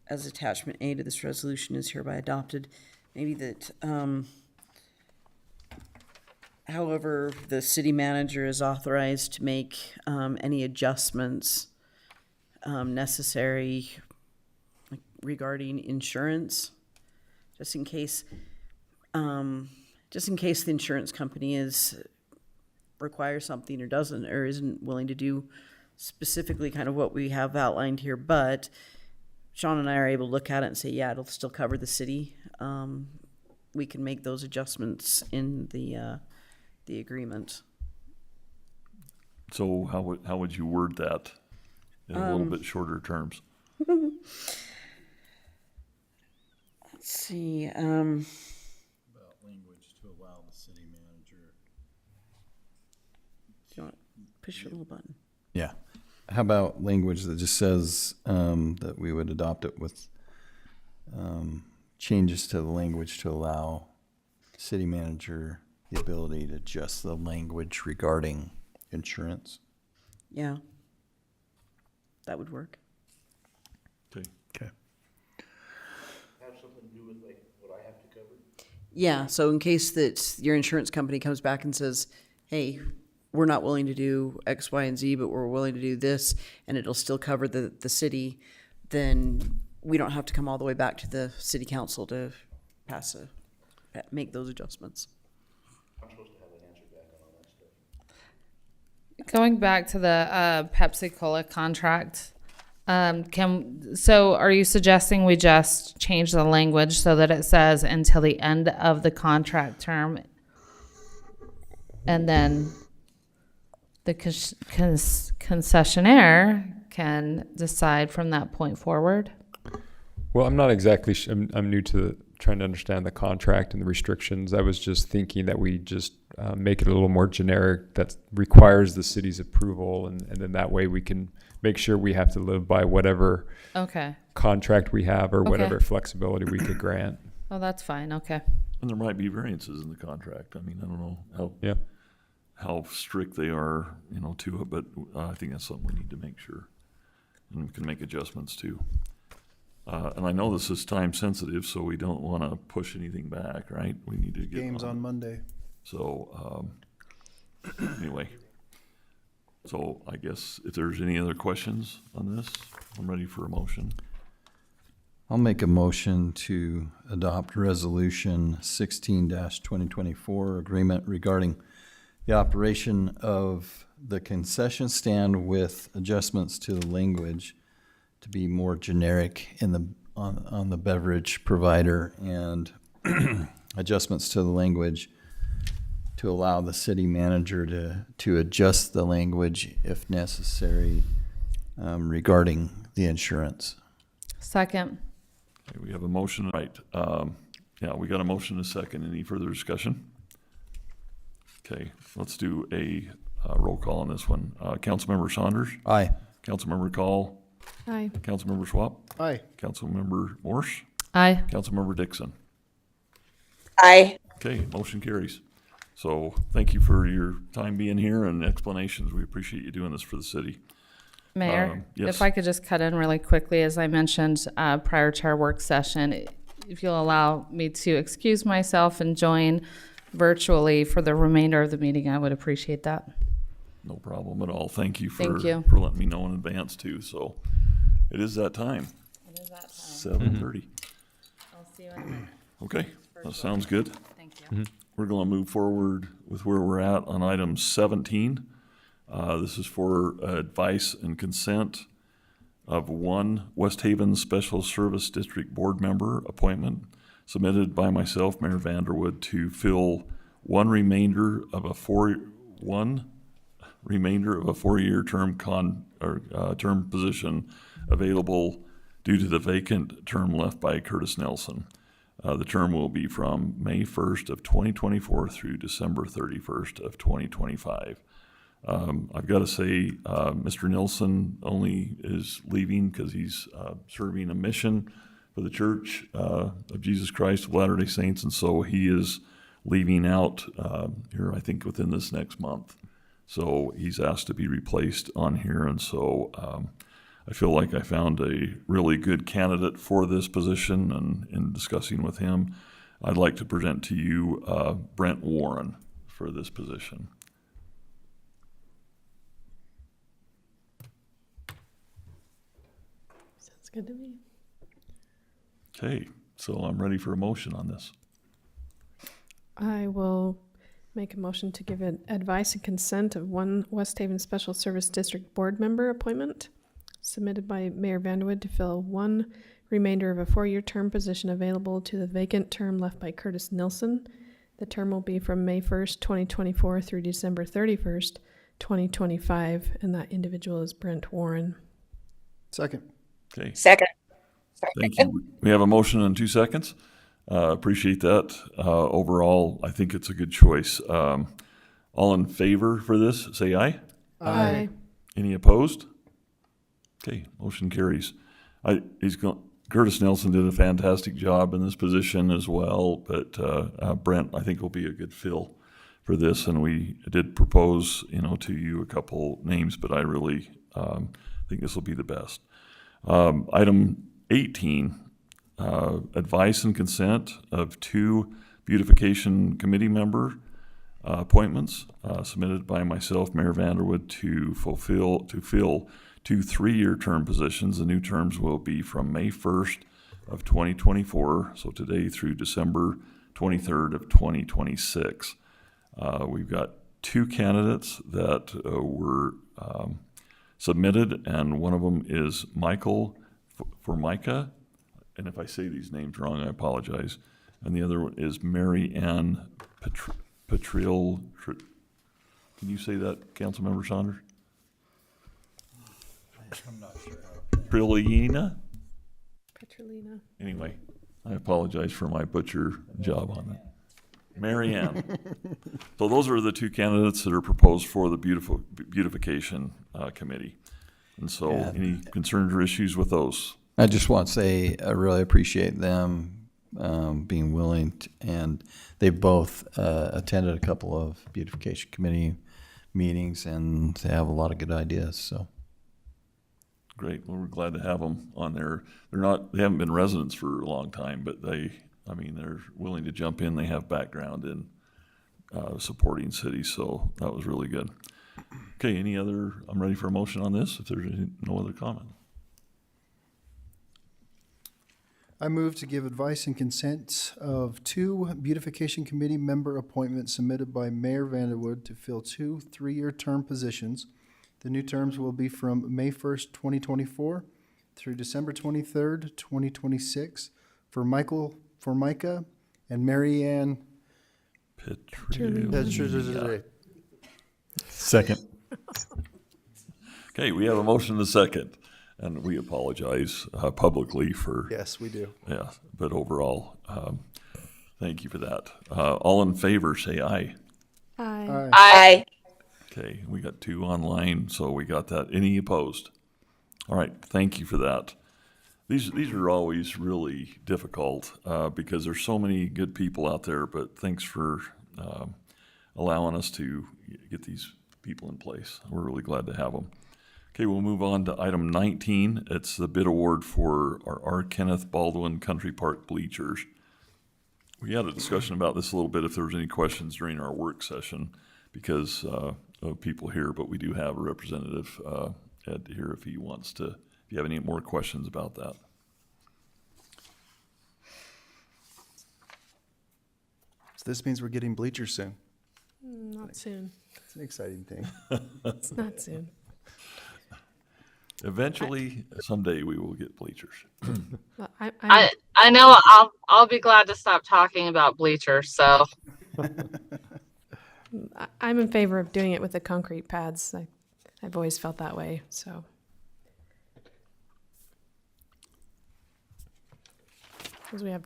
S9: as attachment A to this resolution is hereby adopted. Maybe that, however, the city manager is authorized to make any adjustments necessary regarding insurance, just in case the insurance company requires something or doesn't or isn't willing to do specifically kind of what we have outlined here. But Sean and I are able to look at it and say, yeah, it'll still cover the city. We can make those adjustments in the agreement.
S2: So how would you word that in a little bit shorter terms?
S9: Let's see.
S4: About language to allow the city manager.
S9: Do you want to push your little button?
S5: Yeah. How about language that just says that we would adopt it with changes to the language to allow city manager the ability to adjust the language regarding insurance?
S9: Yeah. That would work.
S2: Okay.
S5: Okay.
S12: have something to do with like what I have to cover?
S9: Yeah, so in case that your insurance company comes back and says, hey, we're not willing to do X, Y, and Z, but we're willing to do this, and it'll still cover the city, then we don't have to come all the way back to the city council to make those adjustments.
S12: I'm supposed to have an answer back on all that stuff.
S3: Going back to the Pepsi-Cola contract, so are you suggesting we just change the language so that it says until the end of the contract term, and then the concessionaire can decide from that point forward?
S10: Well, I'm not exactly. I'm new to trying to understand the contract and the restrictions. I was just thinking that we just make it a little more generic. That requires the city's approval, and then that way we can make sure we have to live by whatever
S3: Okay.
S10: contract we have or
S3: Okay.
S10: whatever flexibility we could grant.
S3: Oh, that's fine. Okay.
S2: And there might be variances in the contract. I mean, I don't know
S10: Yeah.
S2: how strict they are, to it, but I think that's something we need to make sure. And we can make adjustments too. And I know this is time sensitive, so we don't want to push anything back, right? We need to get
S4: Games on Monday.
S2: So, anyway. So I guess if there's any other questions on this, I'm ready for a motion.
S5: I'll make a motion to adopt Resolution 16-2024, agreement regarding the operation of the concession stand with adjustments to the language to be more generic on the beverage provider, and adjustments to the language to allow the city manager to adjust the language if necessary regarding the insurance.
S3: Second.
S2: Okay, we have a motion, right? We got a motion and a second. Any further discussion? Okay, let's do a roll call on this one. Councilmember Saunders?
S5: Aye.
S2: Councilmember Call?
S1: Aye.
S2: Councilmember Schwab?
S4: Aye.
S2: Councilmember Morse?
S3: Aye.
S2: Councilmember Dixon?
S7: Aye.
S2: Okay, motion carries. So thank you for your time being here and explanations. We appreciate you doing this for the city.
S3: Mayor,
S2: yes.
S3: if I could just cut in really quickly, as I mentioned prior to our work session, if you'll allow me to excuse myself and join virtually for the remainder of the meeting, I would appreciate that.
S2: No problem at all. Thank you
S3: Thank you.
S2: for letting me know in advance too. So It is that time,
S3: It is that time.
S2: 7:30.
S3: I'll see you in a minute.
S2: Okay, that sounds good.
S3: Thank you.
S2: We're going to move forward with where we're at on item 17. This is for advice and consent of one West Haven Special Service District Board member appointment submitted by myself, Mayor Vanderwood, to fill one remainder of a four-year term term position available due to the vacant term left by Curtis Nelson. The term will be from May 1st of 2024 through December 31st of 2025. I've got to say, Mr. Nelson only is leaving because he's serving a mission for the Church of Jesus Christ of Latter-day Saints, and so he is leaving out here, I think, within this next month. So he's asked to be replaced on here, and so I feel like I found a really good candidate for this position, and in discussing with him, I'd like to present to you Brent Warren for this position.
S1: Sounds good to me.
S2: Okay, so I'm ready for a motion on this.
S1: I will make a motion to give advice and consent of one West Haven Special Service District Board member appointment submitted by Mayor Vanderwood to fill one remainder of a four-year term position available to the vacant term left by Curtis Nilsson. The term will be from May 1st, 2024 through December 31st, 2025, and that individual is Brent Warren.
S4: Second.
S2: Okay,
S7: Second.
S2: thank you. We have a motion in 2 seconds. Appreciate that. Overall, I think it's a good choice. All in favor for this, say aye.
S1: Aye.
S2: Any opposed? Okay, motion carries. Curtis Nelson did a fantastic job in this position as well, but Brent, I think, will be a good fill for this. And we did propose, to you a couple names, but I really think this will be the best. Item 18, advice and consent of two beautification committee member appointments submitted by myself, Mayor Vanderwood, to fill 2 3-year term positions. The new terms will be from May 1st of 2024, so today, through December 23rd of 2026. We've got 2 candidates that were submitted, and one of them is Michael Formica, and if I say these names wrong, I apologize. And the other one is Mary Ann Petriel. Can you say that, Councilmember Saunders? I'm not sure. Petrolina?
S1: Petrolina.
S2: Anyway, I apologize for my butcher job on that. Mary Ann. So those are the 2 candidates that are proposed for the beautification committee. And so any concerns or issues with those?
S5: I just want to say I really appreciate them being willing and they both attended a couple of beautification committee meetings, and they have a lot of good ideas. So
S2: great. Well, we're glad to have them on there. They haven't been residents for a long time, but they're willing to jump in. They have background in supporting cities, so that was really good. Okay, I'm ready for a motion on this, if there's no other comment.
S4: I move to give advice and consent of 2 beautification committee member appointments submitted by Mayor Vanderwood to fill 2 3-year term positions. The new terms will be from May 1st, 2024 through December 23rd, 2026 for Michael Formica and Mary Ann
S2: Petriel.
S5: second.
S2: Okay, we have a motion and a second, and we apologize publicly for.
S4: Yes, we do.
S2: Yeah, but overall, thank you for that. All in favor, say aye.
S1: Aye.
S7: Aye.
S2: Okay, we got 2 online, so we got that. Any opposed? All right, thank you for that. These are always really difficult because there's so many good people out there, but thanks for allowing us to get these people in place. We're really glad to have them. Okay, we'll move on to item 19. It's the bid award for our R. Kenneth Baldwin Country Park bleachers. We had a discussion about this a little bit if there was any questions during our work session because of people here, but we do have a representative, Ed, here if he wants to if you have any more questions about that.
S4: So this means we're getting bleachers soon.
S1: Not soon.
S4: It's an exciting thing.
S1: It's not soon.
S2: Eventually, someday we will get bleachers.
S1: Well,
S3: I know I'll be glad to stop talking about bleachers, so.
S1: I'm in favor of doing it with the concrete pads. I've always felt that way, so. Because we have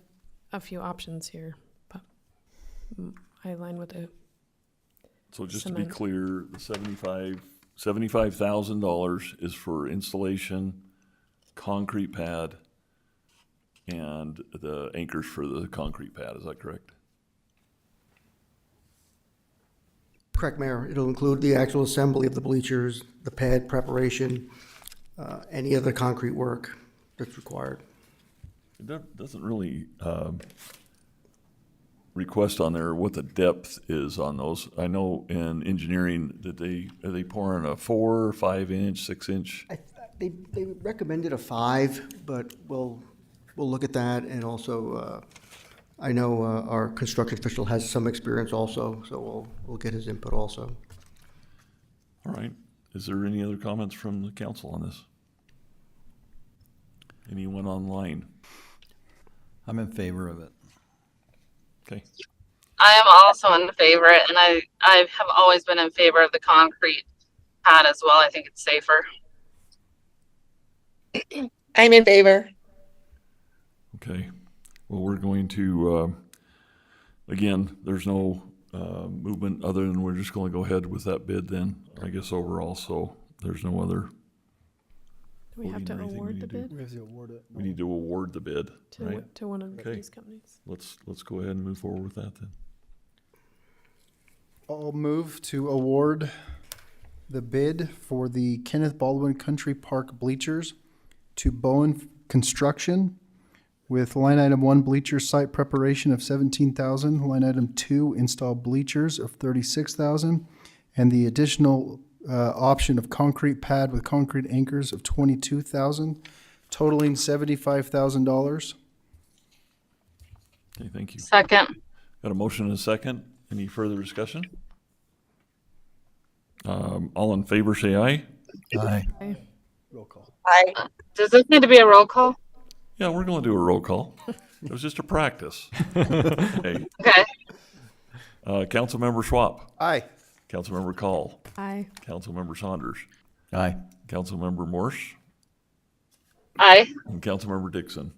S1: a few options here, but I align with the
S2: So just to be
S1: cement.
S2: clear, the $75,000 is for installation, concrete pad, and the anchors for the concrete pad. Is that correct?
S13: Correct, Mayor. It'll include the actual assembly of the bleachers, the pad preparation, any other concrete work that's required.
S2: It doesn't really request on there what the depth is on those. I know in engineering, are they pouring a 4 or 5 inch, 6 inch?
S13: They recommended a 5, but we'll look at that. And also, I know our construction official has some experience also, so we'll get his input also.
S2: All right. Is there any other comments from the council on this? Anyone online?
S5: I'm in favor of it.
S2: Okay.
S3: I am also in favor, and I have always been in favor of the concrete pad as well. I think it's safer.
S7: I'm in favor.
S2: Okay. Well, we're going to, again, there's no movement other than we're just going to go ahead with that bid then, I guess overall. So there's no other.
S1: Do we have to
S2: voting or anything
S1: award
S2: we
S1: the
S2: need to do?
S1: bid
S4: We have to award it.
S2: We need to award the bid,
S1: to,
S2: right?
S1: to one of
S2: Okay.
S1: these companies?
S2: Let's go ahead and move forward with that then.
S4: I'll move to award the bid for the Kenneth Baldwin Country Park bleachers to Bowen Construction with line item 1 bleacher site preparation of $17,000, line item 2 install bleachers of $36,000, and the additional option of concrete pad with concrete anchors of $22,000, totaling $75,000.
S2: Okay, thank you.
S3: Second.
S2: Got a motion and a second. Any further discussion? All in favor, say aye.
S5: Aye.
S4: Roll call.
S7: I
S3: Does this need to be a roll call?
S2: Yeah, we're going to do a roll call. It was just a practice. Okay.
S3: Okay.
S2: Councilmember Schwab.
S4: Aye.
S2: Councilmember Call.
S1: Aye.
S2: Councilmember Saunders.
S5: Aye.
S2: Councilmember Morse.
S3: Aye.
S2: And Councilmember Dixon.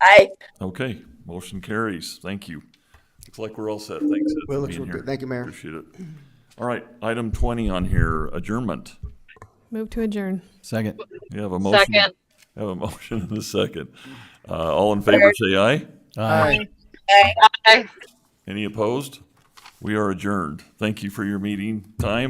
S7: I
S2: Okay, motion carries. Thank you. Looks like we're all set. Thanks, Ed,
S13: Well,
S2: for
S13: looks
S2: being
S13: real
S2: here.
S13: good. Thank you, Mayor.
S2: Appreciate it. All right, item 20 on here, adjournment.
S1: Move to adjourn.
S5: Second.
S2: We have a motion.
S3: Second.
S2: Have a motion and a second. All in favor, say aye.
S5: Aye.
S3: Aye.
S2: Any opposed? We are adjourned. Thank you for your meeting time.